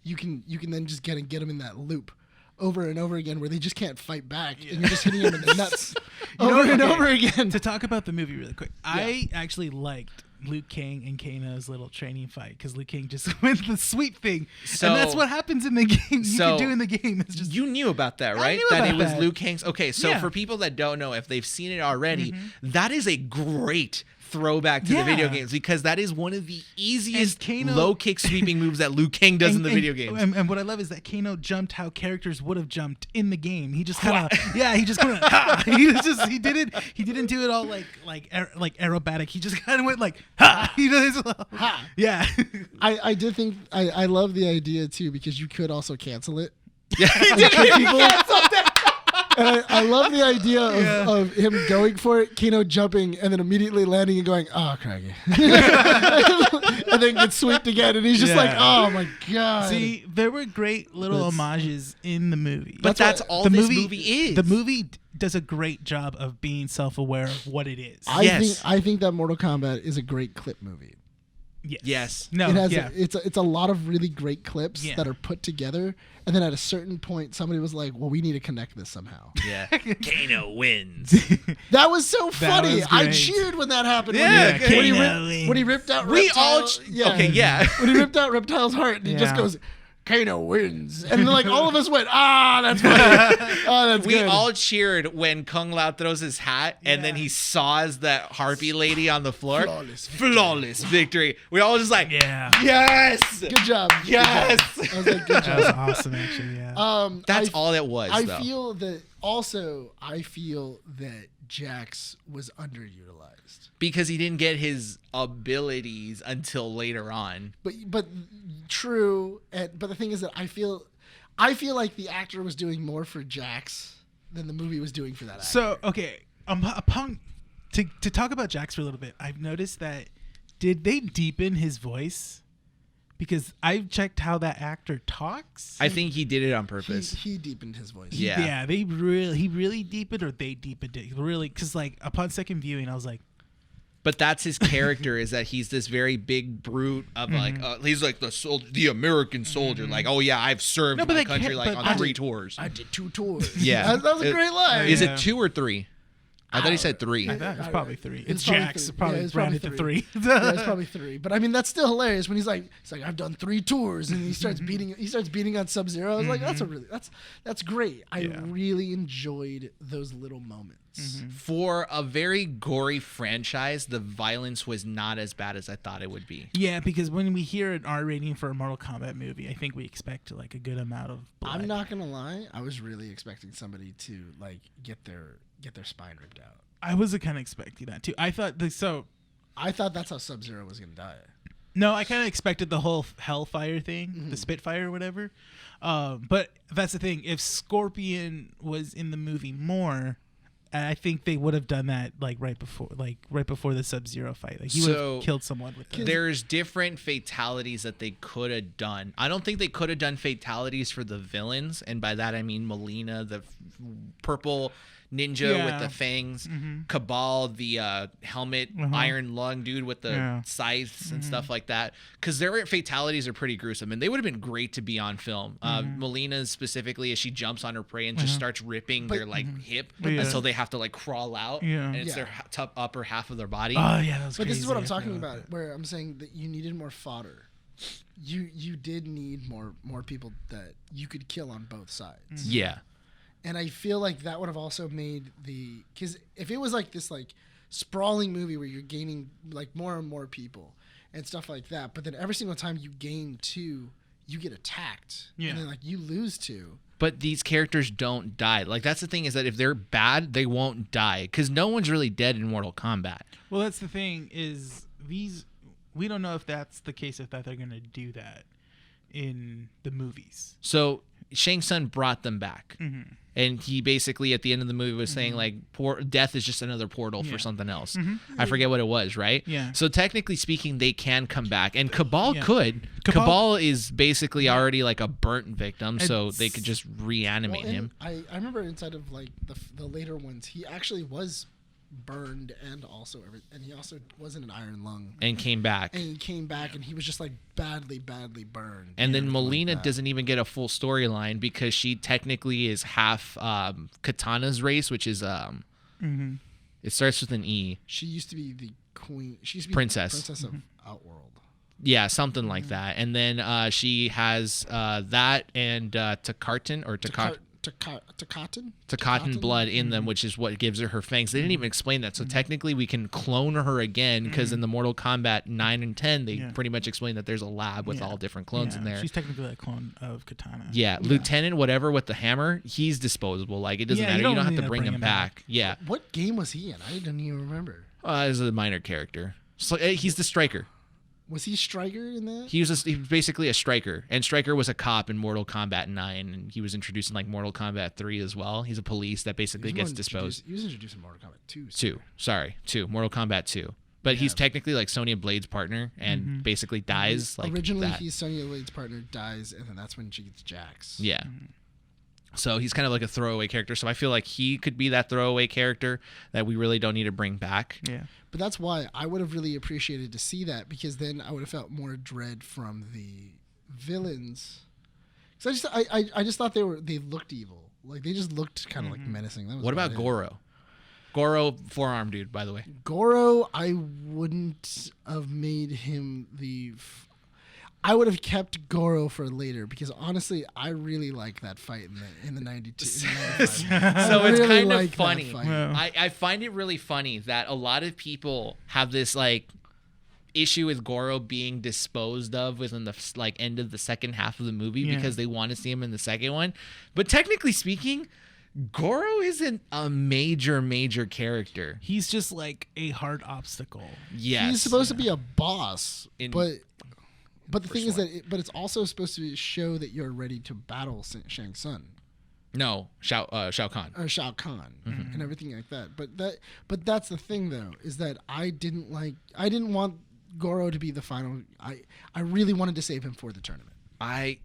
you can then just get them in that loop over and over again where they just can't fight back, and you're just hitting them in the nuts over and over again. To talk about the movie really quick, I actually liked Liu Kang and Kano's little training fight because Liu Kang just went the sweet thing, So- and that's what happens in the game. You so can do in the game. It's just You knew about that, I right? knew That it about was that. Liu Kang's. Okay, so Yeah. for people that don't know, if they've seen it already, that is a great throwback to the video Yeah. games because that is one of the easiest And Kano- low kick sweeping moves that Liu Kang does in the video games. And what I love is that Kano jumped how characters would have jumped in the game. He just kind of he just kind of he didn't do it all like aerobatic. He just kind of went like ha. He does Ha. yeah. I did think I love the idea too because you could also cancel it. Yeah, he did Trick people. And I love the idea of him going for it, Kano jumping, and then immediately landing and going, oh, craggy. And then gets swept again, and he's just Yeah. like, oh, my God. See, there were great little That's- homages in the movie. But that's all the this movie is. The movie does a great job of being self-aware of what it is. Yes. I think that Mortal Kombat is a great clip movie. Yes. No. It has yeah. it's a lot of really great clips Yeah. that are put together, and then at a certain point, somebody was like, well, we need to connect this somehow. Yeah. Kano wins. That was so funny. was I great. cheered when that happened. Yeah, when he Kano when he ripped out We all Reptile, okay, yeah. when he ripped out Reptile's heart, and he just Yeah. goes, Kano wins. And then, like, all of us went, that's funny. Oh, that's We good. all cheered when Kung Lao throws his hat and then he saws that harpy lady on the floor. Flawless victory. We all just like, yes. Good job. Yes. I was like, good That job. was awesome, actually. Yeah. That's all it was, I though. feel that Jax was underutilized. Because he didn't get his abilities until later on. But true. But the thing is that I feel like the actor was doing more for Jax than the movie was doing for that actor. So okay, to talk about Jax for a little bit, I've noticed that did they deepen his voice? Because I've checked how that actor talks. I think he did it on purpose. He deepened his voice. Yeah. He really deepened, or they deepened it really, because like upon second viewing, I was like, But that's his character, is that he's this very big brute of like, he's like the American soldier. Like, oh yeah, I've served my country like on 3 tours. I did 2 tours. Yeah. That was a great line. Is it 2 or 3? I thought he said 3. I thought it was probably 3. It's probably Jax. 3. Probably Yeah, it's branded probably to 3. Yeah, it's probably 3. But I mean, that's still hilarious when he's like, I've done 3 tours, and he starts beating on Sub-Zero. I was like, that's great. I really enjoyed those little moments. For a very gory franchise, the violence was not as bad as I thought it would be. Yeah, because when we hear an R rating for a Mortal Kombat movie, I think we expect like a good amount of blood. I'm not gonna lie, I was really expecting somebody to like get their spine ripped out. I was kind of expecting that too. I thought that's how Sub-Zero was gonna die. No, I kind of expected the whole Hellfire thing, the Spitfire or whatever. But that's the thing. If Scorpion was in the movie more, I think they would have done that like right before the Sub-Zero fight. Like he would have killed someone with that. There's different fatalities that they could have done. I don't think they could have done fatalities for the villains, and by that I mean Melina, the purple ninja with the fangs, Cabal, the helmet iron lung dude with the scythes and stuff like that, because their fatalities are pretty gruesome, and they would have been great to be on film. Melina's specifically, as she jumps on her prey and just starts ripping their like hip until they have to like crawl out, and it's their upper half of their body. Oh yeah, that was But crazy. this is what I'm talking about, where I'm saying that you needed more fodder. You did need more people that you could kill on both sides. Yeah. And I feel like that would have also made because if it was like this like sprawling movie where you're gaining like more and more people and stuff like that, but then every single time you gain 2, you get attacked, and then like you lose 2. But these characters don't die. Like that's the thing, is that if they're bad, they won't die, because no one's really dead in Mortal Kombat. Well, that's the thing, is we don't know if that's the case, if that they're gonna do that in the movies. So Shang Tsung brought them back. And he basically at the end of the movie was saying like death is just another portal for something else. I forget what it was, right? Yeah. So technically speaking, they can come back, and Cabal could. Cabal is basically already like a burnt victim, so they could just reanimate him. I remember inside of like the later ones, he actually was burned, and he also was in an iron lung And came back. and he came back, and he was just like badly burned. And then Melina like that. doesn't even get a full storyline, because she technically is half Katana's race, which is it starts with an E. She used to be the queen. She used to be Princess. of Outworld. Yeah, something like that. And then she has that and Takartan or Takatin blood in them, which is what gives her fangs. They didn't even explain that. So technically we can clone her again, because in the Mortal Kombat 9 and 10, they pretty much explain that there's a lab with all different clones in there. She's technically a clone of Katana. Yeah, Lieutenant whatever with the hammer, he's disposable. Like it doesn't matter. You don't have to bring him back. Yeah. What game was he in? I didn't even remember. As a minor character. So he's the striker. Was he Striker in that? He was basically a striker, and Striker was a cop in Mortal Kombat 9, and he was introduced in like Mortal Kombat 3 as well. He's a police that basically gets disposed. He was introduced in Mortal Kombat 2. 2. Mortal Kombat 2. But he's technically like Sonya Blade's partner, and basically dies. Like originally, that. he's Sonya Blade's partner, dies, and then that's when she gets Jax. Yeah. So he's kind of like a throwaway character. So I feel like he could be that throwaway character that we really don't need to bring back. Yeah. But that's why I would have really appreciated to see that, because then I would have felt more dread from the villains. Because I just thought they looked evil. Like they just looked kind of like menacing. That was What about Goro? Goro, forearm dude, by the way. Goro, I wouldn't have made him I would have kept Goro for later because honestly, I really like that fight in the 92. So I it's really kind of like that funny. fight. Yeah. I find it really funny that a lot of people have this like issue with Goro being disposed of within the like end of the second half of the movie Yeah. because they want to see him in the second one. But technically speaking, Goro isn't a major character. He's just like a hard obstacle. Yes. He's supposed to be a boss, In but the thing is one. that it's also supposed to show that you're ready to battle Shang Tsung No, Shao Kahn. or Shao Kahn Mm-hmm. and everything like that. But that's the thing though, is that I didn't want Goro to be the final. I really wanted to save him for the tournament.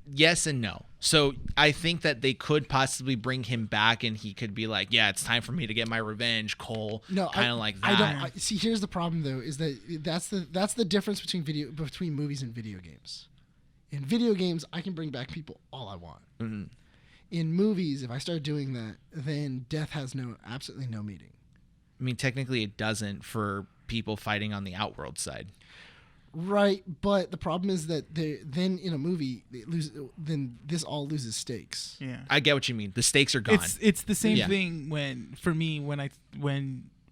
Yes and no. So I think that they could possibly bring him back and he could be like, yeah, it's time for me to get my revenge, Cole. No, kind of like that. I don't see. Here's the problem though, is that that's the difference between movies and video games. In video games, I can bring back people all I want. Mm-hmm. In movies, if I start doing that, then death has absolutely no meaning. I mean, technically it doesn't for people fighting on the Outworld side. Right, but the problem is that then in a movie then this all loses stakes. Yeah. I get what you mean. The stakes are gone. It's the same Yeah. thing when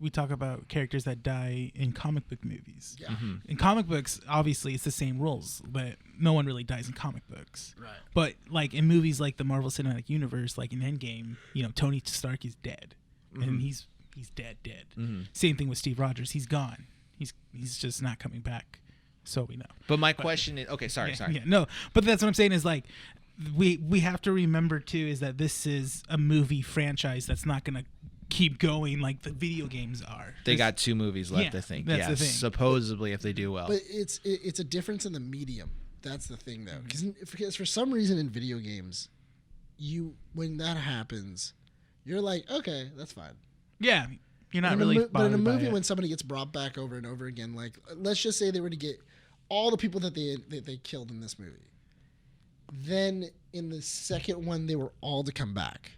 we talk about characters that die in comic book movies. Yeah. Mm-hmm. In comic books, obviously it's the same rules, but no one really dies in comic books. Right. But like in movies like the Marvel Cinematic Universe, like in Endgame, Tony Stark is dead, and he's dead. Mm-hmm. Same thing with Steve Rogers. He's gone. He's just not coming back. So we know. But my question is, okay, sorry. Yeah, no, but that's what I'm saying is like we have to remember too is that this is a movie franchise that's not going to keep going like the video games are. They got 2 movies left, Yeah, I think. that's the thing. Supposedly if they do well. But it's a difference in the medium. That's the thing though, because for some reason in video games, when that happens, you're like, okay, that's fine. Yeah, you're not But really. but in a bothered by movie, it. when somebody gets brought back over and over again, like let's just say they were to get all the people that they killed in this movie, then in the second one they were all to come back,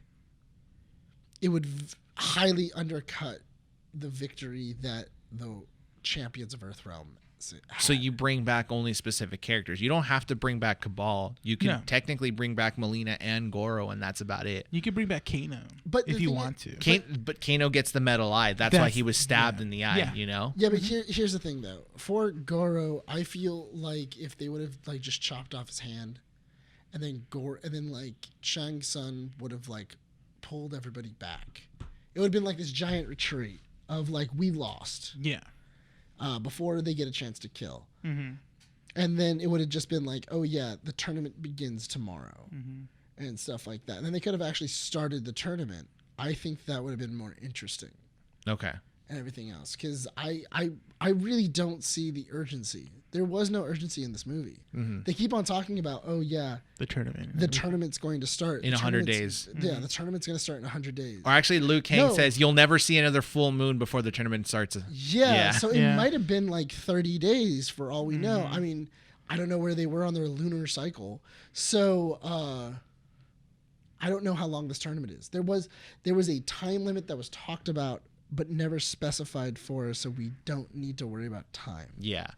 it would highly undercut the victory that the champions of Earthrealm had. So you bring back only specific characters. You don't have to bring back Cabal. You can No. technically bring back Melina and Goro, and that's about it. you could bring back Kano, But if the you thing want to. But Kano gets the metal eye. That's why That's- he was stabbed yeah. in the eye, Yeah. you know? Yeah, but here's the thing though. For Goro, I feel like if they would have like just chopped off his hand, and then like Shang Tsung would have like pulled everybody back, it would have been like this giant retreat of like we lost Yeah. before they get a chance to kill, Mm-hmm. and then it would have just been like, oh yeah, the tournament begins tomorrow, Mm-hmm. and stuff like that. And then they could have actually started the tournament. I think that would have been more interesting. Okay. And everything else, because I really don't see the urgency. There was no urgency in this movie. Mm-hmm. They keep on talking about, oh yeah, The tournament. the tournament's going to start In The 100 tournament's- days. Yeah, the tournament's going to start in 100 days. Or actually, Liu Kang No. says you'll never see another full moon before the tournament starts. Yeah, so it Yeah. might have been like 30 days for all we know. I mean, I don't know where they were on their lunar cycle, so I don't know how long this tournament is. There was a time limit that was talked about but never specified for us, so we don't need to worry about time. Yeah.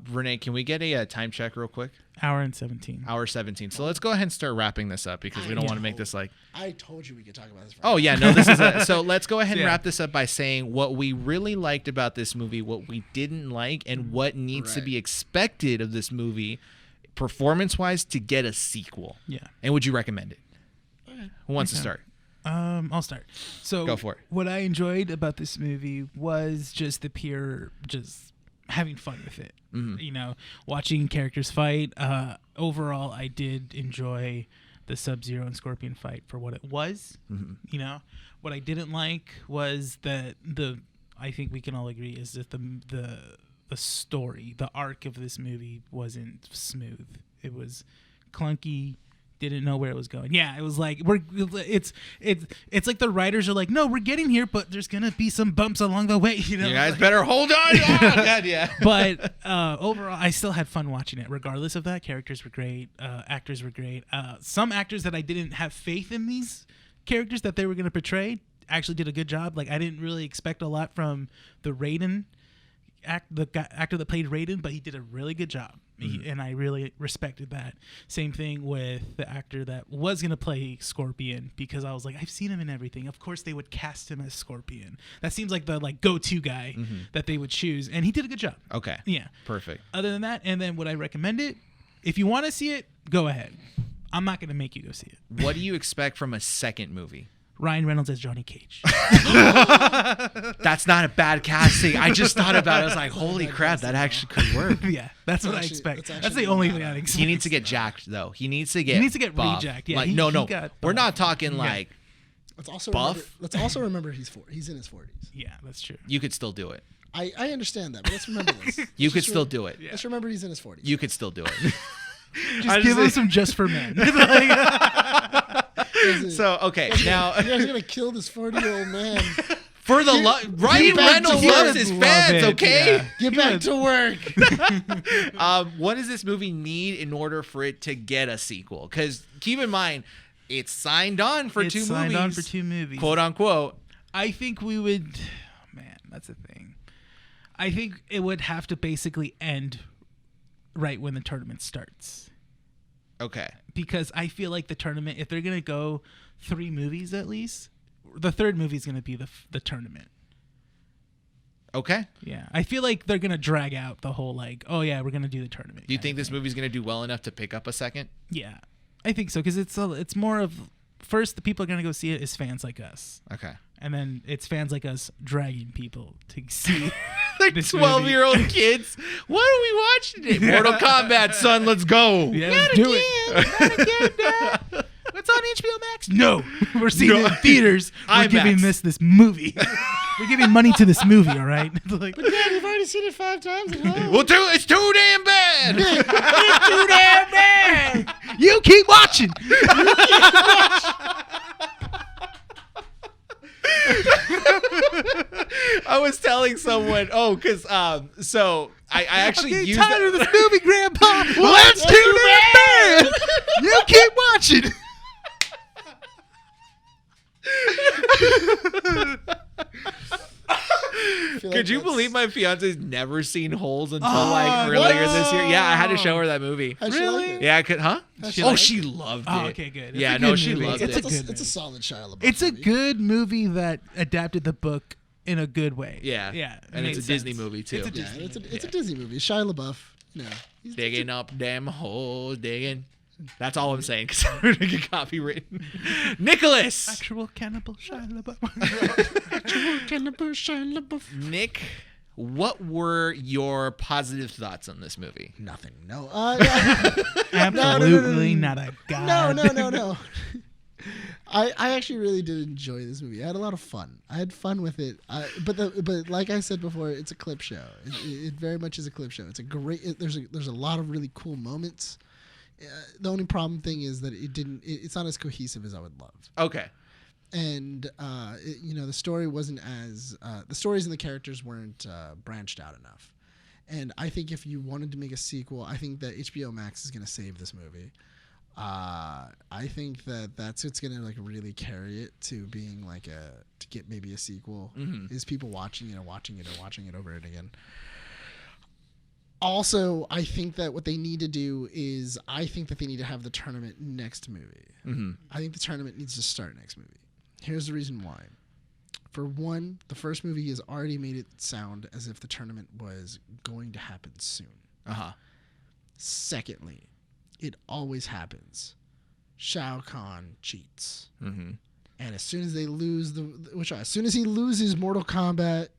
Rene, can we get a time check real quick? Hour and 17. Hour 17. So let's go ahead and start wrapping this up because we don't want to make this like... I told you we could talk about this. For Oh, yeah. No, this is So let's go ahead and Yeah. wrap this up by saying what we really liked about this movie, what we didn't like, and what needs to Right. be expected of this movie performance-wise to get a sequel. Yeah. And would you recommend it? Who wants to Okay. start? I'll start. So Go for it. What I enjoyed about this movie was just the pure, just having fun with it. Mhm. Watching characters fight. Overall, I did enjoy the Sub-Zero and Scorpion fight for what it was. What I didn't like was that I think we can all agree is that the story, the arc of this movie wasn't smooth. It was clunky. Didn't know where it was going. Yeah, it was like it's like the writers are like, no, we're getting here, but there's gonna be some bumps along the way. You guys better hold on. Oh, God, yeah. But overall, I still had fun watching it. Regardless of that, characters were great, actors were great. Some actors that I didn't have faith in these characters that they were gonna portray actually did a good job. Like I didn't really expect a lot from the Raiden actor that played Raiden, but he did a really good job. And I really respected that. Same thing with the actor that was going to play Scorpion, because I was like, I've seen him in everything. Of course they would cast him as Scorpion. That seems like the go-to guy that they would choose. And he did a good job. Okay. Yeah. Perfect. Other than that, and then would I recommend it? If you want to see it, go ahead. I'm not going to make you go see it. What do you expect from a second movie? Ryan Reynolds as Johnny Cage. That's not a bad casting. I just thought about it. I was like, holy crap, that actually could work. Yeah, that's what I expect. That's the only thing I expect. He needs to get jacked, though. He needs to get buff. rejacked. Yeah, like, he no. got We're buff. not talking like Let's also buff. remember he's in his 40s. Yeah, that's true. You could still do it. I understand that, but let's remember this. You could still do it. Let's remember he's in his 40s. You could still do it. Just give him some Just for Men. So, okay, now you guys are gonna kill this 40-year-old man. for the Ryan Reynolds loves his fans, okay? Yeah. Get back to work. What does this movie need in order for it to get a sequel? Because keep in mind, it's signed on for two movies. Quote unquote. I think we would. Man, that's a thing. I think it would have to basically end right when the tournament starts. Okay. Because I feel like the tournament, if they're gonna go 3 movies at least, the third movie is gonna be the tournament. Okay. Yeah, I feel like they're gonna drag out the whole oh yeah, we're gonna do the tournament. Do you think this movie's gonna do well enough to pick up a second? Yeah, I think so, because it's more of, first the people are gonna go see it is fans like us. Okay. And then it's fans like us dragging people to see like 12-year-old kids. What are we watching today? Mortal Kombat, son. Let's go. Yeah, let's do it. Dad. What's on HBO Max? No, we're seeing it in theaters. We're giving this movie. We're giving money to this movie. All right. But Dad, you've already seen it 5 times at home. Well, it's too damn bad. It's too damn bad. You keep watching. I was telling someone, because so I actually used tired of this movie, Grandpa. Let's do that, man. You keep watching. Could you believe my fiance's never seen Holes until earlier this year? Yeah, I had to show her that movie. Really? Yeah, I could. Huh? She loved it. Oh, okay, good. Yeah, she loved it. It's a solid Shia LaBeouf. It's a good movie that adapted the book in a good way. Yeah, yeah, and it's a Disney movie too. It's a Disney movie. Shia LaBeouf. No, digging up damn holes, digging. That's all I'm saying because I'm gonna get copywritten. Nicholas, actual cannibal Shia LaBeouf. Nick, what were your positive thoughts on this movie? Nothing. No. Absolutely not a god. No. I actually really did enjoy this movie. I had a lot of fun. I had fun with it. But like I said before, it's a clip show. It very much is a clip show. It's a great. There's a lot of really cool moments. The only problem thing is that it's not as cohesive as I would love. Okay. And the story wasn't as the stories and the characters weren't branched out enough. And I think if you wanted to make a sequel, I think that HBO Max is going to save this movie. I think that's what's going to really carry it to being to get maybe a sequel. Mm-hmm. Is people watching it over and again. Also, I think that what they need to do is I think that they need to have the tournament next movie. Mm-hmm. I think the tournament needs to start next movie. Here's the reason why. For one, the first movie has already made it sound as if the tournament was going to happen soon. Uh-huh. Secondly, it always happens. Shao Kahn cheats. Mm-hmm. And as soon as they lose as soon as he loses Mortal Kombat,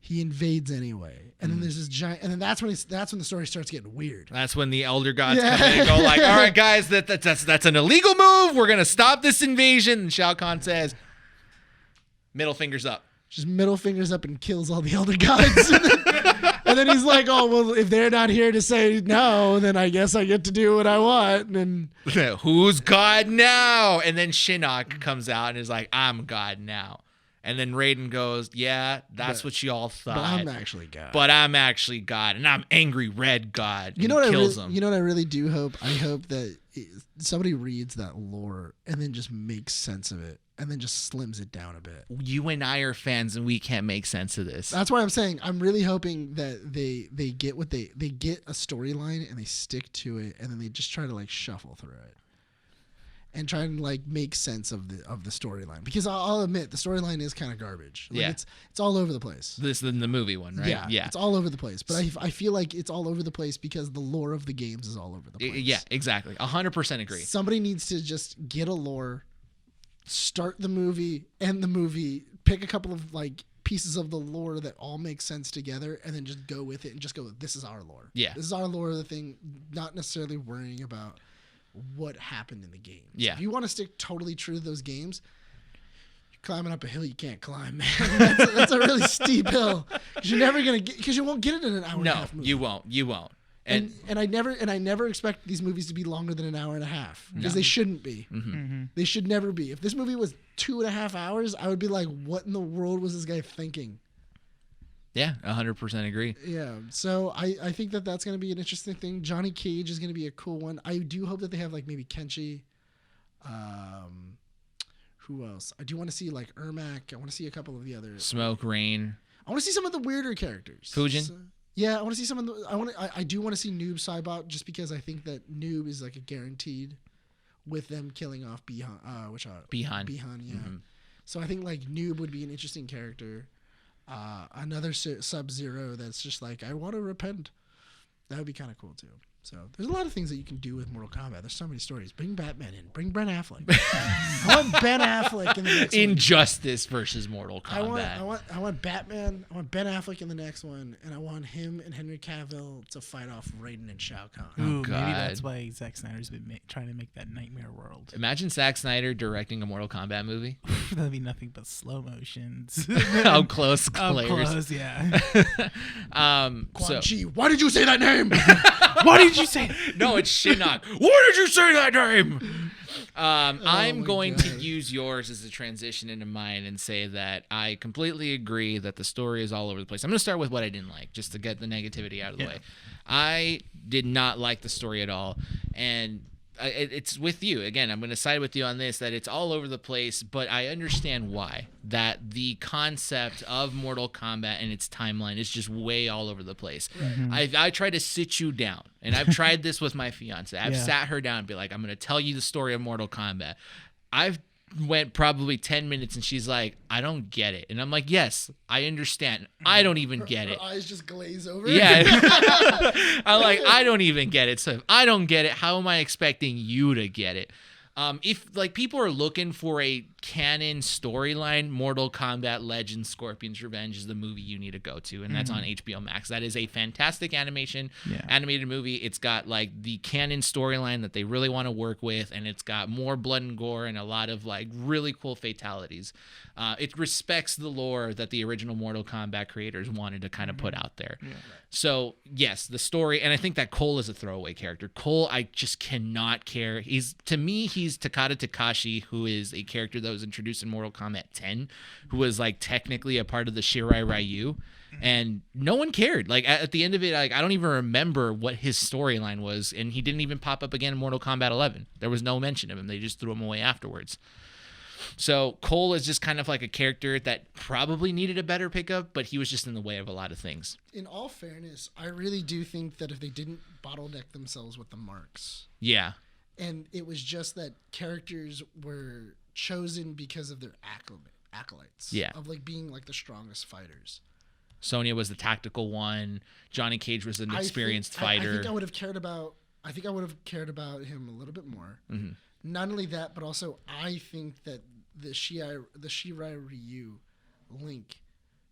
he invades anyway. And then there's this giant, and then that's when the story starts getting weird. That's when the elder gods come in and go like, all right, guys, that's an illegal move. We're going to stop this invasion. And Shao Kahn says, middle fingers up. Just middle fingers up and kills all the elder gods. And then he's like, oh, well, if they're not here to say no, then I guess I get to do what I want. And who's God now? And then Shinnok comes out and is like, I'm God now. And then Raiden goes, yeah, that's what y'all thought. But I'm actually God. But I'm actually God, and I'm angry red God. You know what kills him. You know what I really do hope? I hope that somebody reads that lore and then just makes sense of it, and then just slims it down a bit. You and I are fans, and we can't make sense of this. That's why I'm saying I'm really hoping that they get what they get a storyline and they stick to it, and then they just try to like shuffle through it and try and like make sense of the storyline, because I'll admit the storyline is kind of garbage. Like, it's all over the place. This is the movie one, right? Yeah, it's all over the place. But I feel like it's all over the place because the lore of the games is all over the place. Yeah, exactly. 100% agree. Somebody needs to just get a lore, start the movie, end the movie, pick a couple of like pieces of the lore that all make sense together, and then just go with it and just go, this is our lore. Yeah. This is our lore of the thing, not necessarily worrying about what happened in the game. Yeah. If you want to stick totally true to those games, you're climbing up a hill you can't climb, man. That's a really steep hill, because you're never gonna get, because you won't get it in an hour and a half movie. You won't. And I never expect these movies to be longer than an hour and a half, because they shouldn't be. Mm-hmm. They should never be. If this movie was 2.5 hours, I would be like, what in the world was this guy thinking? Yeah, 100% agree. Yeah, so I think that that's going to be an interesting thing. Johnny Cage is going to be a cool one. I do hope that they have like maybe Kenshi. Who else? I do want to see like Ermac. I want to see a couple of the others. Smoke, Rain. I want to see some of the weirder characters. Fujin? So, yeah, I want to see some of the. I do want to see Noob Saibot, just because I think that Noob is like a guaranteed, with them killing off Bihan. Bihan. Bihan, yeah. Mm-hmm. So I think like Noob would be an interesting character. Another Sub-Zero that's just like, I want to repent. That would be kind of cool too. So there's a lot of things that you can do with Mortal Kombat. There's so many stories. Bring Batman in. Bring Ben Affleck. I want Ben Affleck in the next one. Injustice versus Mortal Kombat. I want Batman. I want Ben Affleck in the next one, and I want him and Henry Cavill to fight off Raiden and Shao Kahn. Ooh, God. maybe that's why Zack Snyder's been trying to make that nightmare world. Imagine Zack Snyder directing a Mortal Kombat movie. That'd be nothing but slow motions. How close, Up players. close, yeah. Quan Chi, why did you say that name? Why did you say? No, it's Shinnok. Why did you say that name? I'm my going God. to use yours as a transition into mine and say that I completely agree that the story is all over the place. I'm going to start with what I didn't like, just to get the negativity out of the way. I did not like the story at all, and it's with you. Again, I'm going to side with you on this, that it's all over the place, but I understand why. That the concept of Mortal Kombat and its timeline is just way all over the place. Right. I try to sit you down, and I've tried this with my fiance. I've sat her down and be like, I'm going to tell you the story of Mortal Kombat. I've went probably 10 minutes and she's like, I don't get it. And I'm like, yes, I understand. I don't even get it. Her eyes just glaze over. Yeah. I'm like, I don't even get it. So if I don't get it, how am I expecting you to get it? If like people are looking for a canon storyline, Mortal Kombat Legends Scorpion's Revenge is the movie you need to go to, and that's on HBO Max. That is a fantastic animated movie. It's got like the canon storyline that they really want to work with, and it's got more blood and gore and a lot of like really cool fatalities. It respects the lore that the original Mortal Kombat creators wanted to kind of put out there. Yeah. So yes, the story, and I think that Cole is a throwaway character. Cole, I just cannot care. He's Takada Takashi, who is a character that was introduced in Mortal Kombat 10, who was like technically a part of the Shirai Ryu, and no one cared. Like at the end of it, like I don't even remember what his storyline was, and he didn't even pop up again in Mortal Kombat 11. There was no mention of him. They just threw him away afterwards. So Cole is just kind of like a character that probably needed a better pickup, but he was just in the way of a lot of things. In all fairness, I really do think that if they didn't bottleneck themselves with the marks. Yeah. And it was just that characters were chosen because of their acolytes. Yeah. Of like being like the strongest fighters. Sonya was the tactical one. Johnny Cage was an experienced fighter. I think I would have cared about him a little bit more. Mm-hmm. Not only that, but also I think that the Shirai Ryu link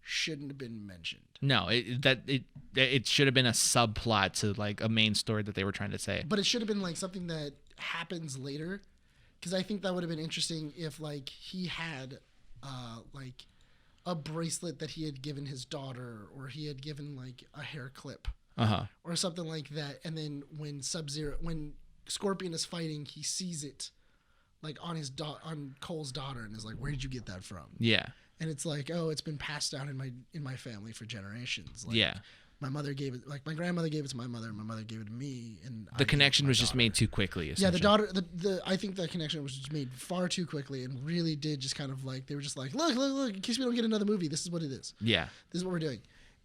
shouldn't have been mentioned. No, it should have been a subplot to like a main story that they were trying to say. But it should have been like something that happens later, because I think that would have been interesting if like he had like a bracelet that he had given his daughter, or he had given like a hair clip, or something like that, and then when Scorpion is fighting, he sees it like on on Cole's daughter and is like, where did you get that from? Yeah. and it's like, oh, it's been passed down in my family for generations. Like, yeah. my mother gave it, like my grandmother gave it to my mother, and my mother gave it to me, and The connection was just made too quickly. Yeah, the daughter. I think that connection was just made far too quickly, and really did just kind of like, they were just like, look, in case we don't get another movie, this is what it is. Yeah. This is what we're doing.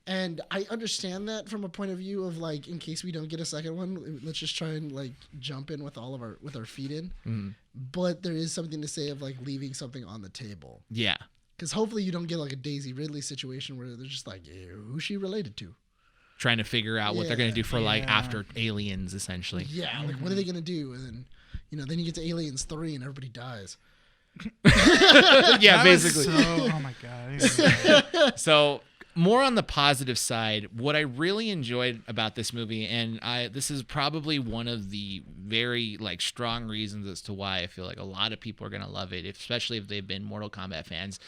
And I understand that from a point of view of like, in case we don't get a second one, let's just try and like jump in with with our feet in. Mm-hmm. But there is something to say of like leaving something on the table. Yeah. Because hopefully you don't get like a Daisy Ridley situation where they're just like, who's she related to? Trying to figure out what they're going to do for like after Aliens, essentially. Yeah, like what are they going to do? And then, then you get to Aliens 3 and everybody dies. Yeah, basically. Oh my god. So more on the positive side, what I really enjoyed about this movie, and this is probably one of the very like strong reasons as to why I feel like a lot of people are gonna love it, especially if they've been Mortal Kombat fans,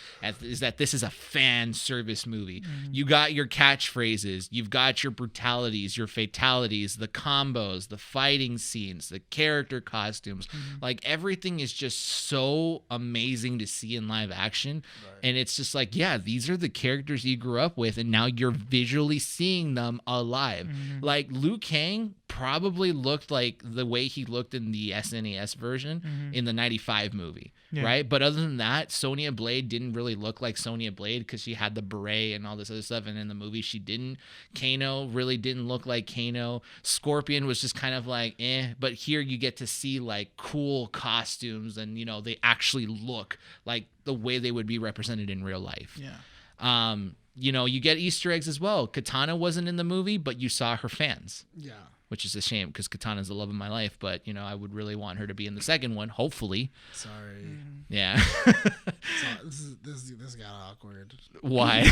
is that this is a fan service movie. Mm-hmm. You got your catchphrases, you've got your brutalities, your fatalities, the combos, the fighting scenes, the character costumes. Mm-hmm. Like everything is just so amazing to see in live action. Right. And it's just like, yeah, these are the characters you grew up with, and now you're visually seeing them alive. Mm-hmm. Like Liu Kang probably looked like the way he looked in the SNES version in the 95 movie, right? But other than that, Sonya Blade didn't really look like Sonya Blade because she had the beret and all this other stuff, and in the movie she didn't. Kano really didn't look like Kano. Scorpion was just kind of like but here you get to see like cool costumes, and they actually look like the way they would be represented in real life. You get Easter eggs as well. Katana wasn't in the movie, but you saw her fans. Yeah. Which is a shame because Katana's the love of my life, but I would really want her to be in the second one, hopefully. Sorry. Yeah. This got awkward. Why?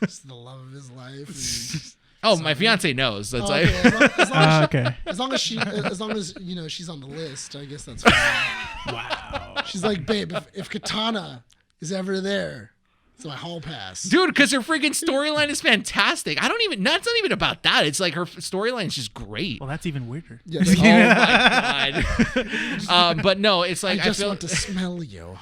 Just the love of his life. My fiance knows. That's okay. As long as she's on the list, I guess that's fine. Wow. She's like, babe, if Katana is ever there, it's my hall pass. Dude, because her freaking storyline is fantastic. That's not even about that. It's like her storyline is just great. Well, that's even weirder. Yeah, oh my god. But no, it's like I just want to smell you.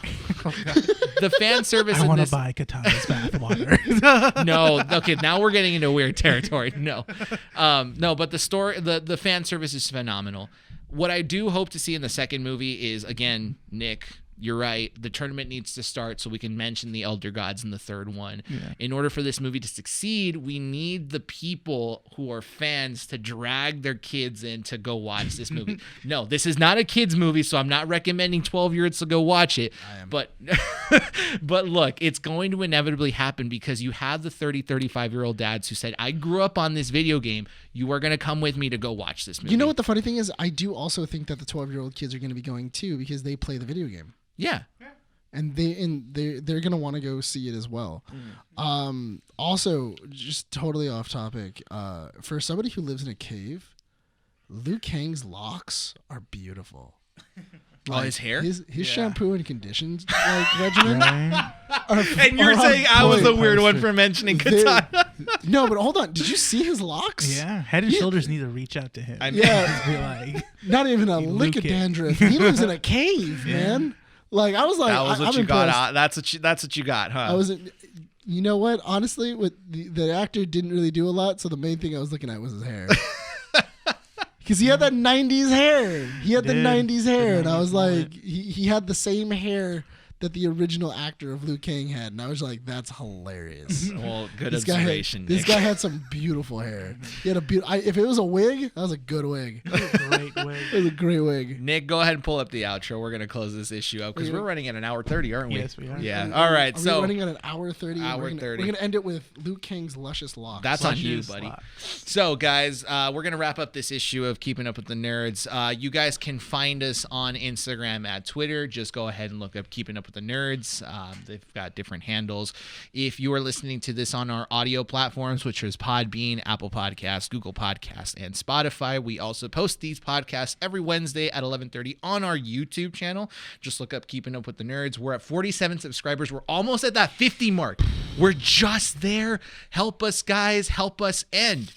The fan service. I want to buy Katana's bathwater. No, okay, now we're getting into weird territory. No, but the fan service is phenomenal. What I do hope to see in the second movie is, again, Nick, you're right. The tournament needs to start so we can mention the Elder Gods in the third one. Yeah. In order for this movie to succeed, we need the people who are fans to drag their kids in to go watch this movie. No, this is not a kids movie, so I'm not recommending 12-year-olds to go watch it. I am. But look, it's going to inevitably happen because you have the 30, 35-year-old dads who said, I grew up on this video game. You are going to come with me to go watch this movie. You know what the funny thing is? I do also think that the 12-year-old kids are going to be going too because they play the video game. Yeah. And they're gonna want to go see it as well. Also, just totally off topic. For somebody who lives in a cave, Liu Kang's locks are beautiful. His hair, his shampoo and conditions regimen. Right. And you're saying I was the weird one for mentioning Katana. No, but hold on. Did you see his locks? Yeah, Head and Shoulders need to reach out to him. Not even a lick of dandruff. He lives in a cave, man. Like I was like, that was what you got. That's what you got, huh? I was. You know what? Honestly, with the actor didn't really do a lot. So the main thing I was looking at was his hair. Because he had that 90s hair. And I was like, he had the same hair that the original actor of Liu Kang had, and I was like, "That's hilarious." Well, good observation. This guy had some beautiful hair. He had if it was a wig, that was a good wig. Great wig. It was a great wig. Nick, go ahead and pull up the outro. We're gonna close this issue up because we're running at an hour 30, aren't we? Yes, we are. Yeah. All right. Are we running at an hour 30. Hour 30. We're gonna end it with Liu Kang's luscious locks. That's on you, buddy. So, guys, we're gonna wrap up this issue of Keeping Up with the Nerds. You guys can find us on Instagram at Twitter. Just go ahead and look up Keeping Up with the Nerds. They've got different handles. If you are listening to this on our audio platforms, which is Podbean, Apple Podcasts, Google Podcasts, and Spotify, we also post these podcasts every Wednesday at 11:30 on our YouTube channel. Just look up Keeping Up with the Nerds. We're at 47 subscribers. We're almost at that 50 mark. We're just there. Help us, guys. Help us. And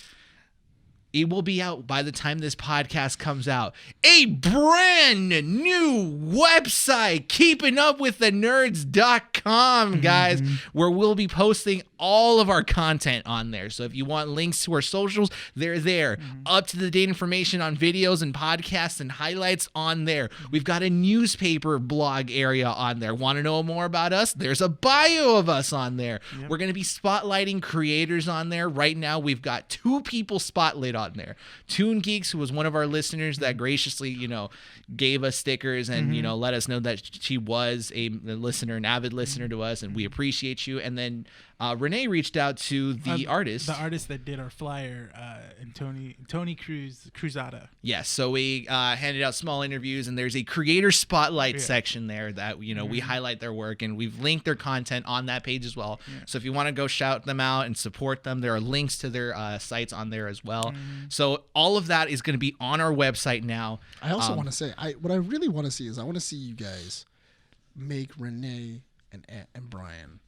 it will be out by the time this podcast comes out. A brand new website, keepingupwiththenerds.com, guys, where we'll be posting all of our content on there. So if you want links to our socials, they're there. Up to the date information on videos and podcasts and highlights on there. We've got a newspaper blog area on there. Want to know more about us? There's a bio of us on there. Yep. We're going to be spotlighting creators on there. Right now, we've got 2 people spotlit on there. Toon Geeks, who was one of our listeners that graciously, gave us stickers and, let us know that she was a listener, an avid listener to us, and we appreciate you. And then Rene reached out to the artist. The artist that did our flyer, and Tony Cruzada. Yes, so we handed out small interviews, and there's a creator spotlight section there that, we highlight their work, and we've linked their content on that page as well. Yeah. So if you want to go shout them out and support them, there are links to their sites on there as well. So all of that is going to be on our website now. I also want to say, what I really want to see is I want to see you guys make Rene and Bryan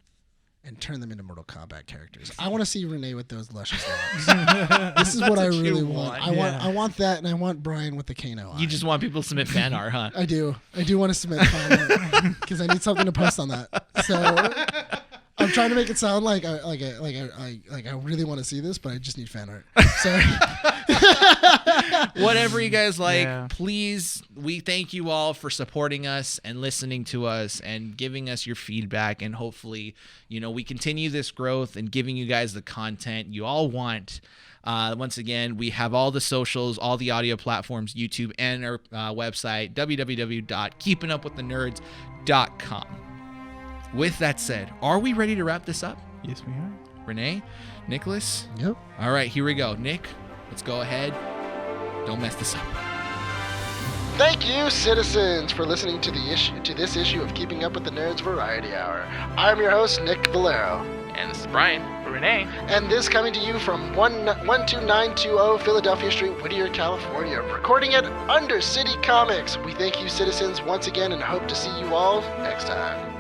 and turn them into Mortal Kombat characters. I want to see Rene with those luscious locks. This is what I really want. I want that, and I want Bryan with the Kano eye. You just want people to submit fan art, huh? I do want to submit fan art because I need something to post on that. So I'm trying to make it sound like I really want to see this, but I just need fan art. Sorry. Whatever you guys like, please, we thank you all for supporting us and listening to us and giving us your feedback, and hopefully, we continue this growth and giving you guys the content you all want. Once again, we have all the socials, all the audio platforms, YouTube, and our website, www.keepingupwiththenerds.com. With that said, are we ready to wrap this up? Yes, we are. Renee? Nicholas? Yep. All right, here we go. Nick, let's go ahead. Don't mess this up. Thank you, citizens, for listening to this issue of Keeping Up with the Nerds Variety Hour. I'm your host, Nick Valero. And this is Bryan. Renee. And this coming to you from 12920 Philadelphia Street, Whittier, California, recording at Undercity Comics. We thank you, citizens, once again, and hope to see you all next time.